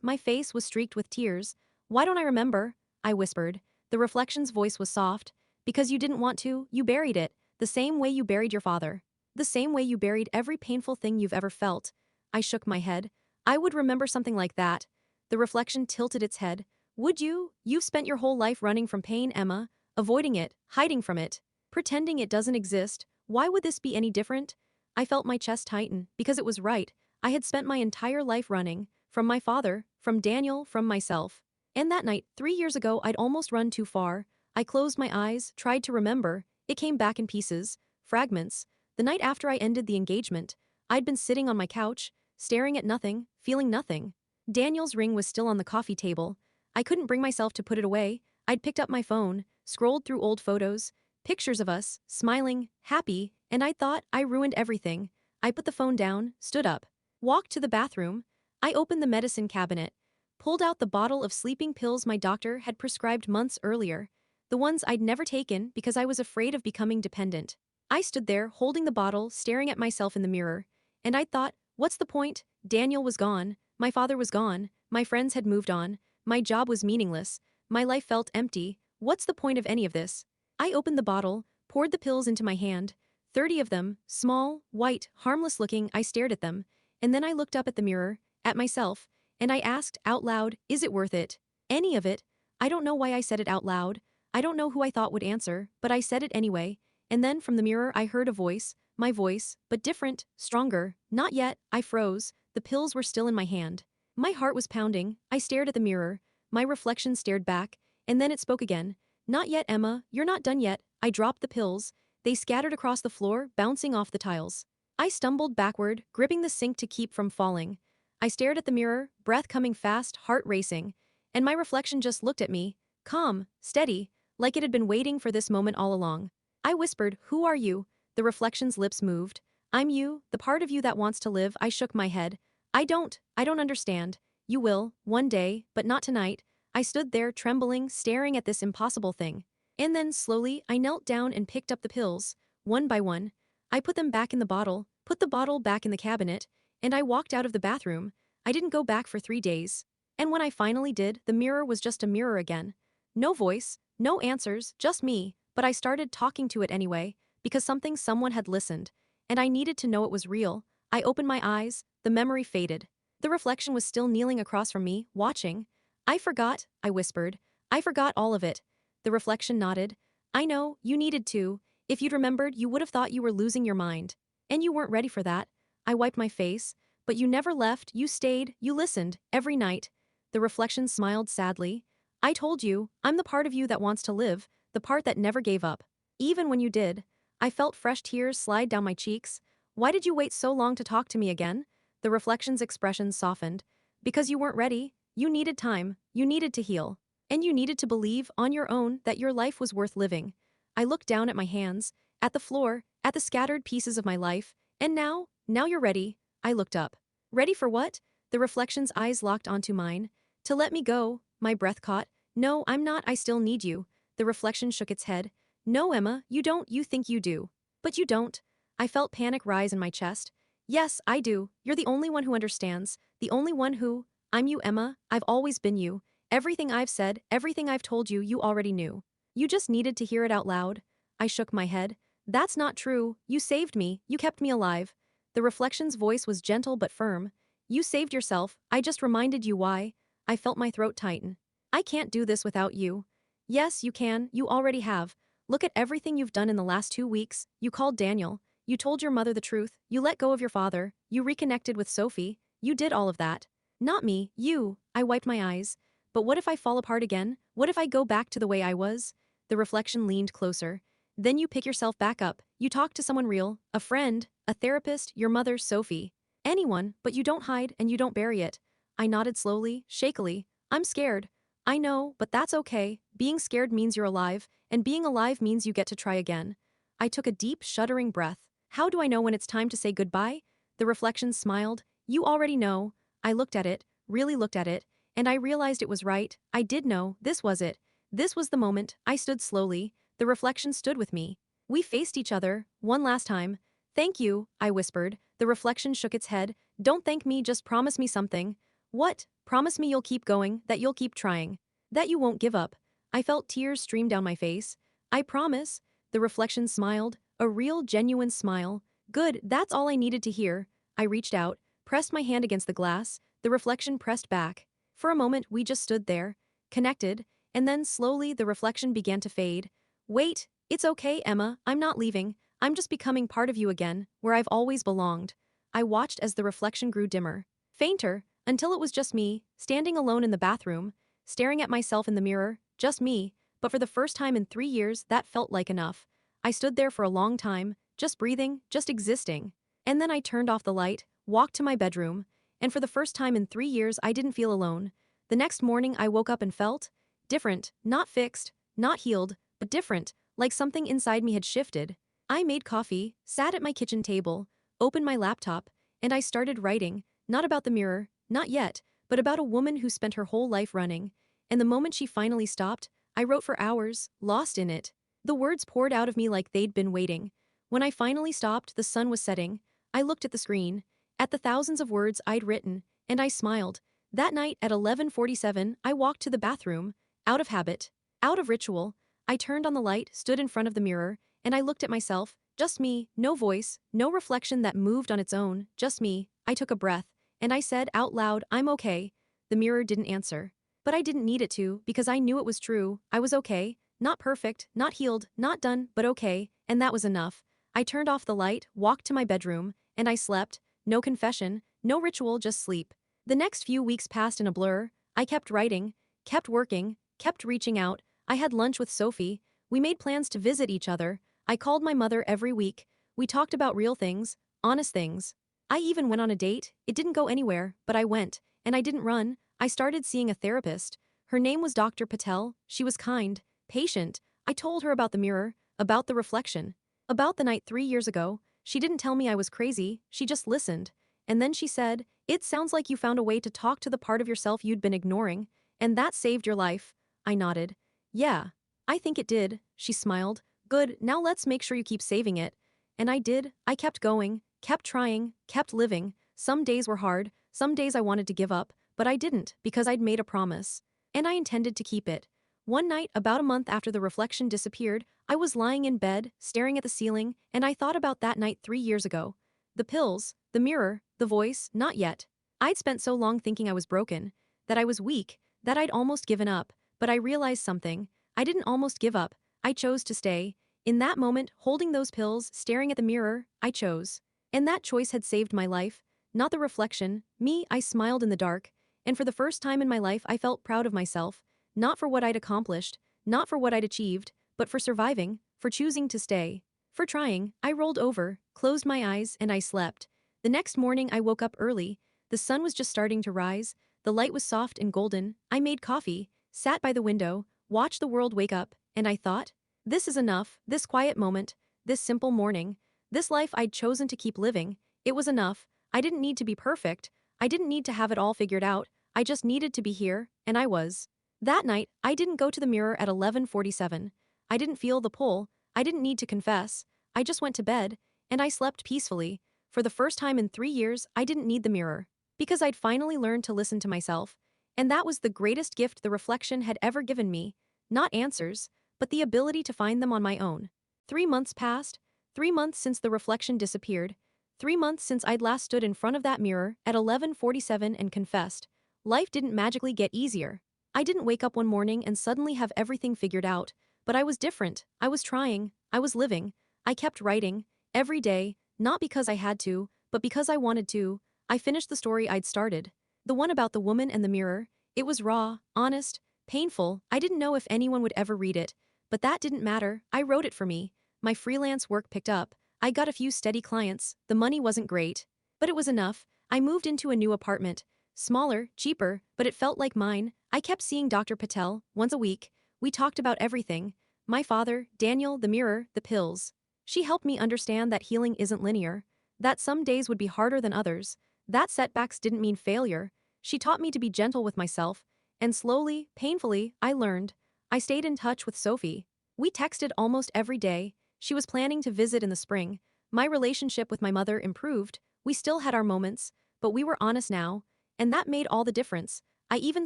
My face was streaked with tears. Why don't I remember? I whispered. The reflection's voice was soft. Because you didn't want to, you buried it, the same way you buried your father. The same way you buried every painful thing you've ever felt. I shook my head. I would remember something like that. The reflection tilted its head. Would you? You've spent your whole life running from pain, Emma, avoiding it, hiding from it, pretending it doesn't exist. Why would this be any different? I felt my chest tighten, because it was right. I had spent my entire life running, from my father, from Daniel, from myself. And that night, 3 years ago, I'd almost run too far. I closed my eyes, tried to remember. It came back in pieces, fragments. The night after I ended the engagement, I'd been sitting on my couch, staring at nothing, feeling nothing. Daniel's ring was still on the coffee table. I couldn't bring myself to put it away. I'd picked up my phone, scrolled through old photos, pictures of us, smiling, happy, and I thought I ruined everything. I put the phone down, stood up, walked to the bathroom. I opened the medicine cabinet, pulled out the bottle of sleeping pills my doctor had prescribed months earlier. The ones I'd never taken because I was afraid of becoming dependent. I stood there, holding the bottle, staring at myself in the mirror. And I thought, what's the point? Daniel was gone. My father was gone. My friends had moved on. My job was meaningless. My life felt empty. What's the point of any of this? I opened the bottle, poured the pills into my hand. 30 of them, small, white, harmless looking. I stared at them. And then I looked up at the mirror, at myself, and I asked out loud, is it worth it? Any of it? I don't know why I said it out loud. I don't know who I thought would answer, but I said it anyway. And then from the mirror I heard a voice, my voice, but different, stronger. Not yet. I froze. The pills were still in my hand. My heart was pounding. I stared at the mirror. My reflection stared back, and then it spoke again. Not yet, Emma, you're not done yet. I dropped the pills. They scattered across the floor, bouncing off the tiles. I stumbled backward, gripping the sink to keep from falling. I stared at the mirror, breath coming fast, heart racing. And my reflection just looked at me, calm, steady, like it had been waiting for this moment all along. I whispered, who are you? The reflection's lips moved. I'm you, the part of you that wants to live. I shook my head. I don't understand. You will, one day, but not tonight. I stood there trembling, staring at this impossible thing. And then, slowly, I knelt down and picked up the pills, one by one. I put them back in the bottle, put the bottle back in the cabinet, and I walked out of the bathroom. I didn't go back for 3 days. And when I finally did, the mirror was just a mirror again. No voice, no answers, just me, but I started talking to it anyway, because someone had listened, and I needed to know it was real. I opened my eyes, the memory faded. The reflection was still kneeling across from me, watching. I forgot, I whispered. I forgot all of it. The reflection nodded. I know, you needed to. If you'd remembered, you would have thought you were losing your mind. And you weren't ready for that. I wiped my face. But you never left, you stayed, you listened, every night. The reflection smiled sadly. I told you, I'm the part of you that wants to live, the part that never gave up. Even when you did. I felt fresh tears slide down my cheeks. Why did you wait so long to talk to me again? The reflection's expression softened. Because you weren't ready. You needed time. You needed to heal. And you needed to believe, on your own, that your life was worth living. I looked down at my hands, at the floor, at the scattered pieces of my life, and now you're ready. I looked up. Ready for what? The reflection's eyes locked onto mine. To let me go, my breath caught. No, I'm not, I still need you. The reflection shook its head. No, Emma, you don't, you think you do. But you don't. I felt panic rise in my chest. Yes, I do. You're the only one who understands. The only one who. I'm you, Emma. I've always been you. Everything I've said, everything I've told you, you already knew. You just needed to hear it out loud. I shook my head. That's not true. You saved me. You kept me alive. The reflection's voice was gentle but firm. You saved yourself. I just reminded you why. I felt my throat tighten. I can't do this without you. Yes, you can. You already have. Look at everything you've done in the last 2 weeks. You called Daniel. You told your mother the truth. You let go of your father. You reconnected with Sophie. You did all of that. Not me, you. I wiped my eyes. But what if I fall apart again? What if I go back to the way I was? The reflection leaned closer. Then you pick yourself back up. You talk to someone real, a friend, a therapist, your mother, Sophie. Anyone, but you don't hide and you don't bury it. I nodded slowly, shakily. I'm scared. I know, but that's okay. Being scared means you're alive, and being alive means you get to try again. I took a deep, shuddering breath. How do I know when it's time to say goodbye? The reflection smiled. You already know. I looked at it, really looked at it, and I realized it was right. I did know. This was it. This was the moment. I stood slowly. The reflection stood with me. We faced each other, one last time. Thank you, I whispered. The reflection shook its head. Don't thank me, just promise me something. What? Promise me you'll keep going, that you'll keep trying. That you won't give up. I felt tears stream down my face. I promise. The reflection smiled, a real, genuine smile. Good, that's all I needed to hear. I reached out, pressed my hand against the glass. The reflection pressed back. For a moment, we just stood there, connected, and then slowly the reflection began to fade. Wait, it's okay, Emma, I'm not leaving. I'm just becoming part of you again, where I've always belonged. I watched as the reflection grew dimmer, fainter, until it was just me, standing alone in the bathroom, staring at myself in the mirror, just me, but for the first time in 3 years, that felt like enough. I stood there for a long time, just breathing, just existing. And then I turned off the light, walked to my bedroom, and for the first time in 3 years, I didn't feel alone. The next morning, I woke up and felt different, not fixed, not healed, but different, like something inside me had shifted. I made coffee, sat at my kitchen table, opened my laptop, and I started writing, not about the mirror, not yet, but about a woman who spent her whole life running. And the moment she finally stopped, I wrote for hours, lost in it. The words poured out of me like they'd been waiting. When I finally stopped, the sun was setting. I looked at the screen, at the thousands of words I'd written, and I smiled. That night at 11:47, I walked to the bathroom, out of habit, out of ritual. I turned on the light, stood in front of the mirror, and I looked at myself, just me, no voice, no reflection that moved on its own, just me. I took a breath, and I said out loud, I'm okay. The mirror didn't answer. But I didn't need it to, because I knew it was true. I was okay. Not perfect, not healed, not done, but okay, and that was enough. I turned off the light, walked to my bedroom, and I slept. No confession, no ritual, just sleep. The next few weeks passed in a blur. I kept writing, kept working, kept reaching out. I had lunch with Sophie. We made plans to visit each other. I called my mother every week. We talked about real things, honest things. I even went on a date. It didn't go anywhere, but I went, and I didn't run. I started seeing a therapist. Her name was Dr. Patel. She was kind, patient. I told her about the mirror, about the reflection, about the night 3 years ago. She didn't tell me I was crazy, she just listened. And then she said, it sounds like you found a way to talk to the part of yourself you'd been ignoring, and that saved your life. I nodded. Yeah, I think it did, she smiled. Good, now let's make sure you keep saving it. And I did. I kept going, kept trying, kept living. Some days were hard, some days I wanted to give up, but I didn't, because I'd made a promise. And I intended to keep it. One night, about a month after the reflection disappeared, I was lying in bed, staring at the ceiling, and I thought about that night 3 years ago. The pills, the mirror, the voice, not yet. I'd spent so long thinking I was broken, that I was weak, that I'd almost given up, but I realized something. I didn't almost give up. I chose to stay. In that moment, holding those pills, staring at the mirror, I chose. And that choice had saved my life. Not the reflection, me, I smiled in the dark. And for the first time in my life, I felt proud of myself. Not for what I'd accomplished, not for what I'd achieved, but for surviving, for choosing to stay. For trying, I rolled over, closed my eyes, and I slept. The next morning, I woke up early. The sun was just starting to rise. The light was soft and golden. I made coffee, sat by the window, watched the world wake up, and I thought, this is enough, this quiet moment, this simple morning, this life I'd chosen to keep living, it was enough. I didn't need to be perfect, I didn't need to have it all figured out, I just needed to be here, and I was. That night, I didn't go to the mirror at 11:47. I didn't feel the pull, I didn't need to confess, I just went to bed, and I slept peacefully. For the first time in 3 years, I didn't need the mirror. Because I'd finally learned to listen to myself. And that was the greatest gift the reflection had ever given me. Not answers, but the ability to find them on my own. 3 months passed, 3 months since the reflection disappeared, 3 months since I'd last stood in front of that mirror at 11:47 and confessed. Life didn't magically get easier. I didn't wake up one morning and suddenly have everything figured out, but I was different, I was trying, I was living, I kept writing, every day, not because I had to, but because I wanted to. I finished the story I'd started. The one about the woman and the mirror. It was raw, honest, painful. I didn't know if anyone would ever read it. But that didn't matter, I wrote it for me. My freelance work picked up. I got a few steady clients, the money wasn't great. But it was enough. I moved into a new apartment. Smaller, cheaper, but it felt like mine. I kept seeing Dr. Patel, once a week. We talked about everything. My father, Daniel, the mirror, the pills. She helped me understand that healing isn't linear. That some days would be harder than others. That setbacks didn't mean failure. She taught me to be gentle with myself. And slowly, painfully, I learned. I stayed in touch with Sophie. We texted almost every day. She was planning to visit in the spring. My relationship with my mother improved. We still had our moments, but we were honest now. And that made all the difference. I even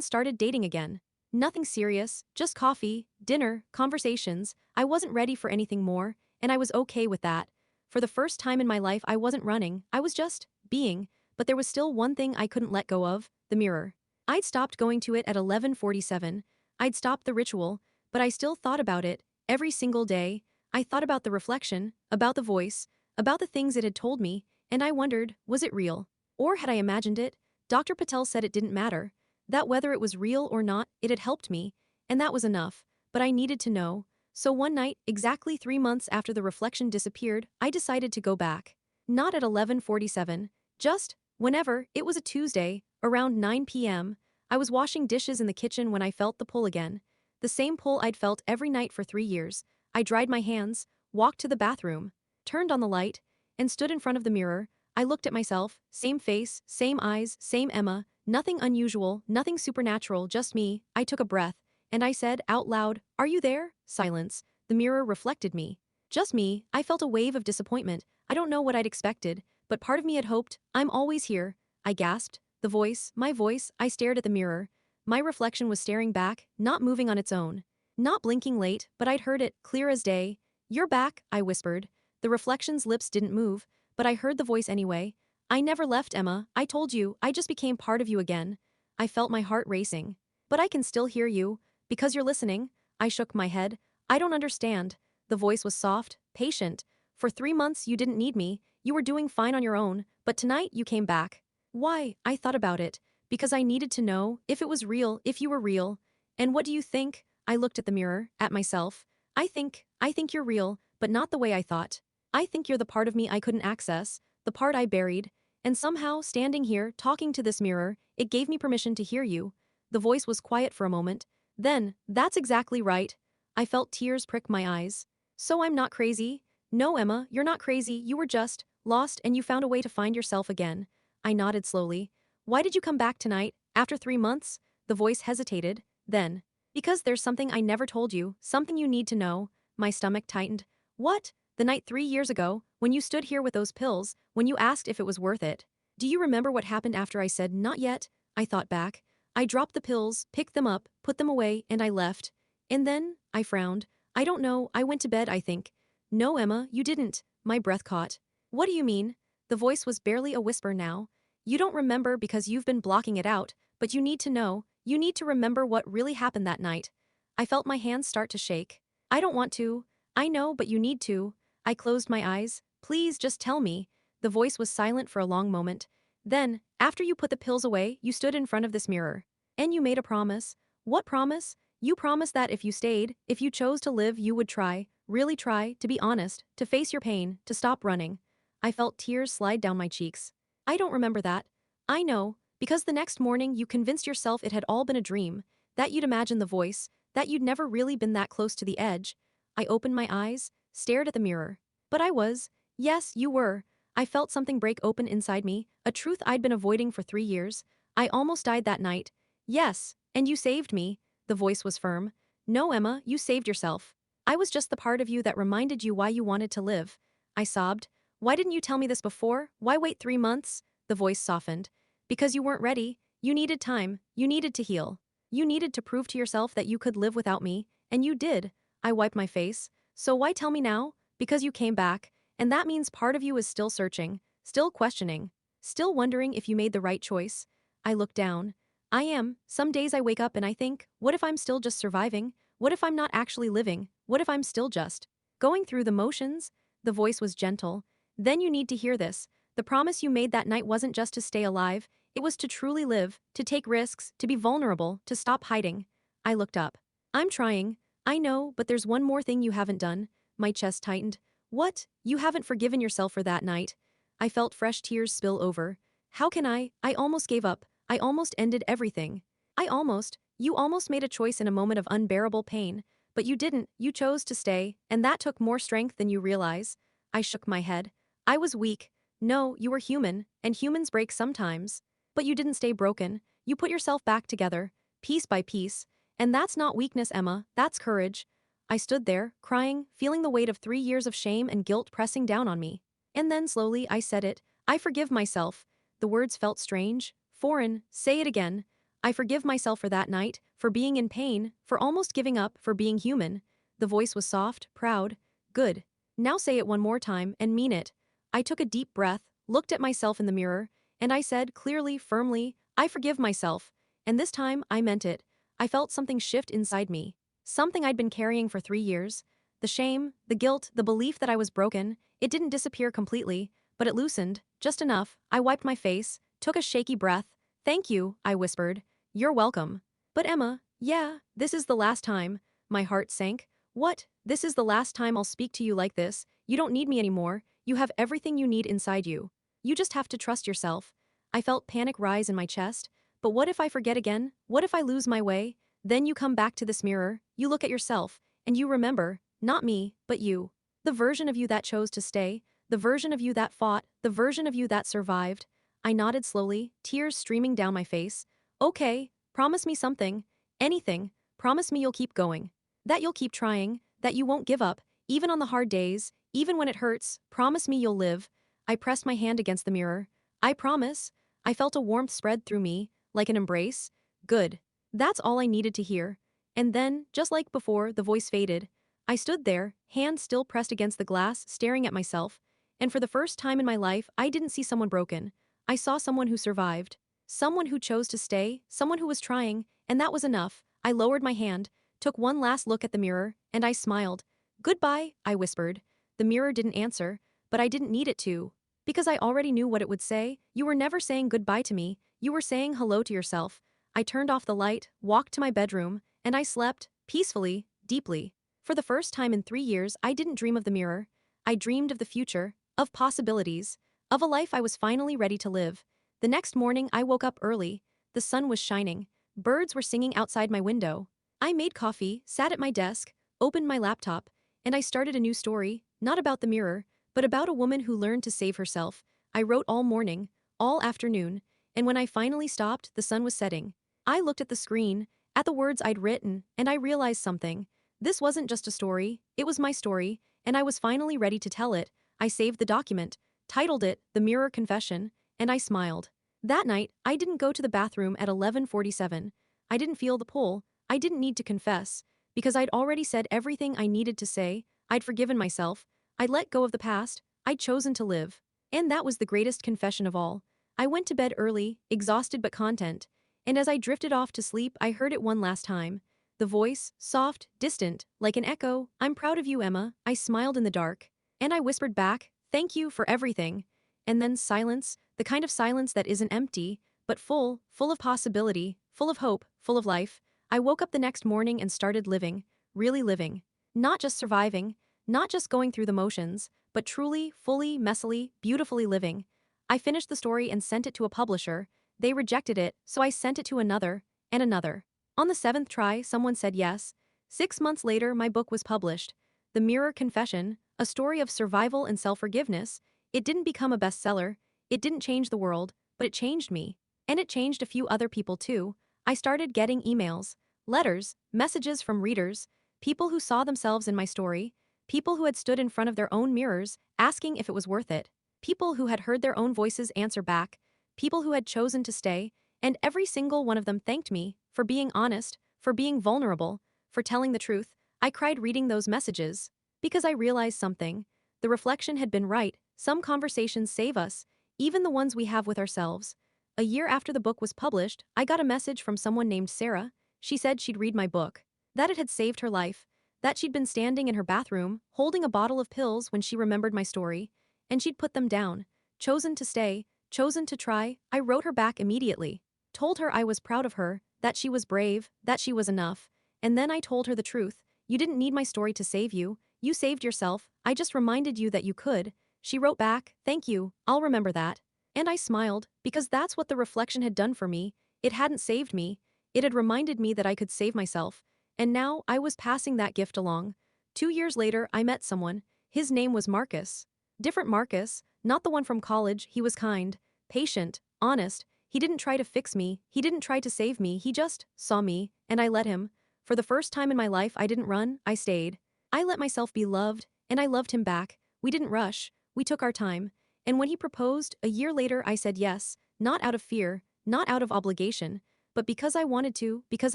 started dating again. Nothing serious, just coffee, dinner, conversations. I wasn't ready for anything more, and I was okay with that. For the first time in my life, I wasn't running, I was just being. But there was still one thing I couldn't let go of, the mirror. I'd stopped going to it at 11:47. I'd stopped the ritual, but I still thought about it, every single day. I thought about the reflection, about the voice, about the things it had told me, and I wondered, was it real? Or had I imagined it? Dr. Patel said it didn't matter. That whether it was real or not, it had helped me, and that was enough. But I needed to know. So one night, exactly 3 months after the reflection disappeared, I decided to go back. Not at 11:47, just whenever. It was a Tuesday, around 9 p.m. I was washing dishes in the kitchen when I felt the pull again. The same pull I'd felt every night for 3 years. I dried my hands, walked to the bathroom, turned on the light, and stood in front of the mirror. I looked at myself, same face, same eyes, same Emma, nothing unusual, nothing supernatural, just me. I took a breath, and I said out loud, "Are you there?" Silence. The mirror reflected me. Just me. I felt a wave of disappointment. I don't know what I'd expected, but part of me had hoped. "I'm always here," I gasped. The voice, my voice. I stared at the mirror. My reflection was staring back, not moving on its own. Not blinking late, but I'd heard it, clear as day. "You're back," I whispered. The reflection's lips didn't move, but I heard the voice anyway. "I never left, Emma. I told you, I just became part of you again." I felt my heart racing. "But I can still hear you. Because you're listening." I shook my head. "I don't understand." The voice was soft, patient. "For 3 months you didn't need me. You were doing fine on your own, but tonight you came back." "Why?" I thought about it. "Because I needed to know, if it was real, if you were real." "And what do you think?" I looked at the mirror, at myself. I think you're real, but not the way I thought. I think you're the part of me I couldn't access, the part I buried. And somehow, standing here, talking to this mirror, it gave me permission to hear you." The voice was quiet for a moment. Then, "That's exactly right." I felt tears prick my eyes. "So I'm not crazy?" "No, Emma, you're not crazy, you were just lost and you found a way to find yourself again." I nodded slowly. "Why did you come back tonight, after 3 months?" The voice hesitated. Then, "Because there's something I never told you, something you need to know." My stomach tightened. "What?" "The night 3 years ago, when you stood here with those pills, when you asked if it was worth it. Do you remember what happened after I said not yet?" I thought back. "I dropped the pills, picked them up, put them away, and I left. And then," I frowned. "I don't know, I went to bed, I think." "No, Emma, you didn't." My breath caught. "What do you mean?" The voice was barely a whisper now. "You don't remember because you've been blocking it out, but you need to know. You need to remember what really happened that night." I felt my hands start to shake. "I don't want to. I know, but you need to. I closed my eyes. Please just tell me. The voice was silent for a long moment. Then, after you put the pills away, you stood in front of this mirror. And you made a promise. What promise? You promised that if you stayed, if you chose to live, you would try, really try, to be honest, to face your pain, to stop running. I felt tears slide down my cheeks. I don't remember that. I know, because the next morning you convinced yourself it had all been a dream, that you'd imagined the voice, that you'd never really been that close to the edge. I opened my eyes, stared at the mirror. But I was. Yes, you were. I felt something break open inside me, a truth I'd been avoiding for 3 years. I almost died that night. Yes, and you saved me. The voice was firm. No, Emma, you saved yourself. I was just the part of you that reminded you why you wanted to live. I sobbed. Why didn't you tell me this before? Why wait 3 months? The voice softened. Because you weren't ready. You needed time. You needed to heal. You needed to prove to yourself that you could live without me, and you did. I wiped my face. So why tell me now? Because you came back, and that means part of you is still searching, still questioning, still wondering if you made the right choice. I looked down. I am. Some days I wake up and I think, what if I'm still just surviving? What if I'm not actually living? What if I'm still just going through the motions? The voice was gentle. Then you need to hear this. The promise you made that night wasn't just to stay alive, it was to truly live, to take risks, to be vulnerable, to stop hiding. I looked up. I'm trying. I know, but there's one more thing you haven't done. My chest tightened. What? You haven't forgiven yourself for that night. I felt fresh tears spill over. How can I? I almost gave up. I almost ended everything. You almost made a choice in a moment of unbearable pain. But you didn't, you chose to stay, and that took more strength than you realize. I shook my head. I was weak. No, you were human, and humans break sometimes. But you didn't stay broken. You put yourself back together, piece by piece. And that's not weakness, Emma, that's courage. I stood there, crying, feeling the weight of 3 years of shame and guilt pressing down on me. And then slowly I said it. I forgive myself. The words felt strange, foreign. Say it again. I forgive myself for that night, for being in pain, for almost giving up, for being human. The voice was soft, proud. Good. Now say it one more time and mean it. I took a deep breath, looked at myself in the mirror, and I said clearly, firmly, I forgive myself. And this time, I meant it. I felt something shift inside me. Something I'd been carrying for 3 years. The shame, the guilt, the belief that I was broken. It didn't disappear completely, but it loosened, just enough. I wiped my face, took a shaky breath. Thank you, I whispered. You're welcome. But Emma, yeah, this is the last time. My heart sank. What? This is the last time I'll speak to you like this. You don't need me anymore. You have everything you need inside you. You just have to trust yourself. I felt panic rise in my chest. But what if I forget again? What if I lose my way? Then you come back to this mirror, you look at yourself, and you remember, not me, but you. The version of you that chose to stay, the version of you that fought, the version of you that survived. I nodded slowly, tears streaming down my face. Okay, promise me something. Anything. Promise me you'll keep going. That you'll keep trying, that you won't give up, even on the hard days, even when it hurts. Promise me you'll live. I pressed my hand against the mirror. I promise. I felt a warmth spread through me, like an embrace. Good. That's all I needed to hear. And then, just like before, the voice faded. I stood there, hand still pressed against the glass, staring at myself. And for the first time in my life, I didn't see someone broken. I saw someone who survived. Someone who chose to stay, someone who was trying, and that was enough. I lowered my hand, took one last look at the mirror, and I smiled. Goodbye, I whispered. The mirror didn't answer, but I didn't need it to. Because I already knew what it would say. You were never saying goodbye to me, you were saying hello to yourself. I turned off the light, walked to my bedroom, and I slept, peacefully, deeply. For the first time in 3 years, I didn't dream of the mirror. I dreamed of the future, of possibilities, of a life I was finally ready to live. The next morning, I woke up early. The sun was shining. Birds were singing outside my window. I made coffee, sat at my desk, opened my laptop, and I started a new story, not about the mirror, but about a woman who learned to save herself. I wrote all morning, all afternoon, and when I finally stopped, the sun was setting. I looked at the screen, at the words I'd written, and I realized something. This wasn't just a story, it was my story, and I was finally ready to tell it. I saved the document, titled it, The Mirror Confession, and I smiled. That night, I didn't go to the bathroom at 11:47. I didn't feel the pull, I didn't need to confess, because I'd already said everything I needed to say. I'd forgiven myself, I'd let go of the past, I'd chosen to live. And that was the greatest confession of all. I went to bed early, exhausted but content. And as I drifted off to sleep, I heard it one last time. The voice, soft, distant, like an echo. "I'm proud of you, Emma." I smiled in the dark. And I whispered back, "Thank you for everything." And then silence, the kind of silence that isn't empty, but full of possibility, full of hope, full of life. I woke up the next morning and started living, really living. Not just surviving, not just going through the motions, but truly, fully, messily, beautifully living. I finished the story and sent it to a publisher. They rejected it, so I sent it to another, and another. On the seventh try, someone said yes. 6 months later, my book was published. The Mirror Confession, a story of survival and self-forgiveness. It didn't become a bestseller. It didn't change the world, but it changed me. And it changed a few other people too. I started getting emails, letters, messages from readers, people who saw themselves in my story, people who had stood in front of their own mirrors, asking if it was worth it, people who had heard their own voices answer back, people who had chosen to stay, and every single one of them thanked me for being honest, for being vulnerable, for telling the truth. I cried reading those messages. Because I realized something. The reflection had been right. Some conversations save us, even the ones we have with ourselves. A year after the book was published, I got a message from someone named Sarah. She said she'd read my book, that it had saved her life, that she'd been standing in her bathroom, holding a bottle of pills when she remembered my story, and she'd put them down, chosen to stay, chosen to try. I wrote her back immediately, told her I was proud of her, that she was brave, that she was enough, and then I told her the truth. You didn't need my story to save you, you saved yourself, I just reminded you that you could. She wrote back, "Thank you, I'll remember that." And I smiled, because that's what the reflection had done for me. It hadn't saved me, it had reminded me that I could save myself. And now I was passing that gift along. 2 years later, I met someone. His name was Marcus. Different Marcus, not the one from college. He was kind, patient, honest. He didn't try to fix me, he didn't try to save me, he just saw me, and I let him. For the first time in my life, I didn't run, I stayed. I let myself be loved, and I loved him back. We didn't rush, we took our time. And when he proposed, a year later, I said yes, not out of fear, not out of obligation, but because I wanted to, because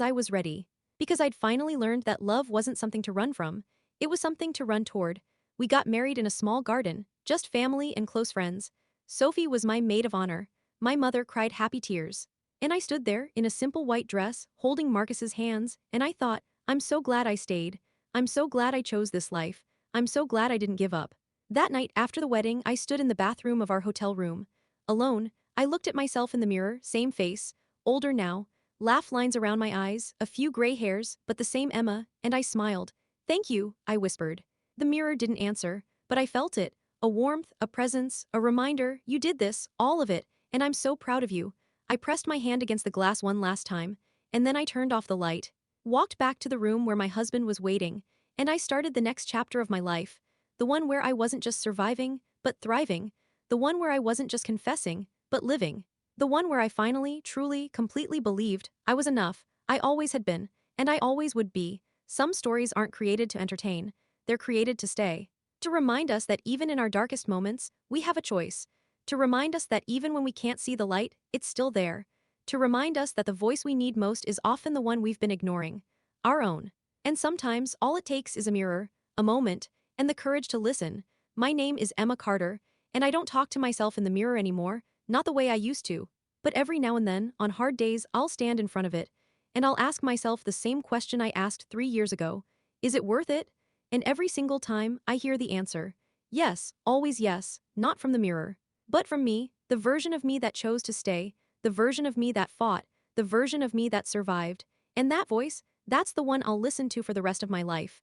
I was ready. Because I'd finally learned that love wasn't something to run from, it was something to run toward. We got married in a small garden, just family and close friends. Sophie was my maid of honor. My mother cried happy tears. And I stood there, in a simple white dress, holding Marcus's hands, and I thought, I'm so glad I stayed. I'm so glad I chose this life. I'm so glad I didn't give up. That night after the wedding, I stood in the bathroom of our hotel room. Alone, I looked at myself in the mirror, same face, older now, laugh lines around my eyes, a few gray hairs, but the same Emma, and I smiled. "Thank you," I whispered. The mirror didn't answer, but I felt it. A warmth, a presence, a reminder, you did this, all of it, and I'm so proud of you. I pressed my hand against the glass one last time, and then I turned off the light, walked back to the room where my husband was waiting, and I started the next chapter of my life. The one where I wasn't just surviving, but thriving. The one where I wasn't just confessing, but living. The one where I finally, truly, completely believed I was enough. I always had been, and I always would be. Some stories aren't created to entertain, they're created to stay. To remind us that even in our darkest moments, we have a choice. To remind us that even when we can't see the light, it's still there. To remind us that the voice we need most is often the one we've been ignoring. Our own. And sometimes, all it takes is a mirror, a moment, and the courage to listen. My name is Emma Carter, and I don't talk to myself in the mirror anymore, not the way I used to. But every now and then, on hard days, I'll stand in front of it, and I'll ask myself the same question I asked 3 years ago. Is it worth it? And every single time, I hear the answer. Yes, always yes, not from the mirror, but from me, the version of me that chose to stay, the version of me that fought, the version of me that survived. And that voice, that's the one I'll listen to for the rest of my life.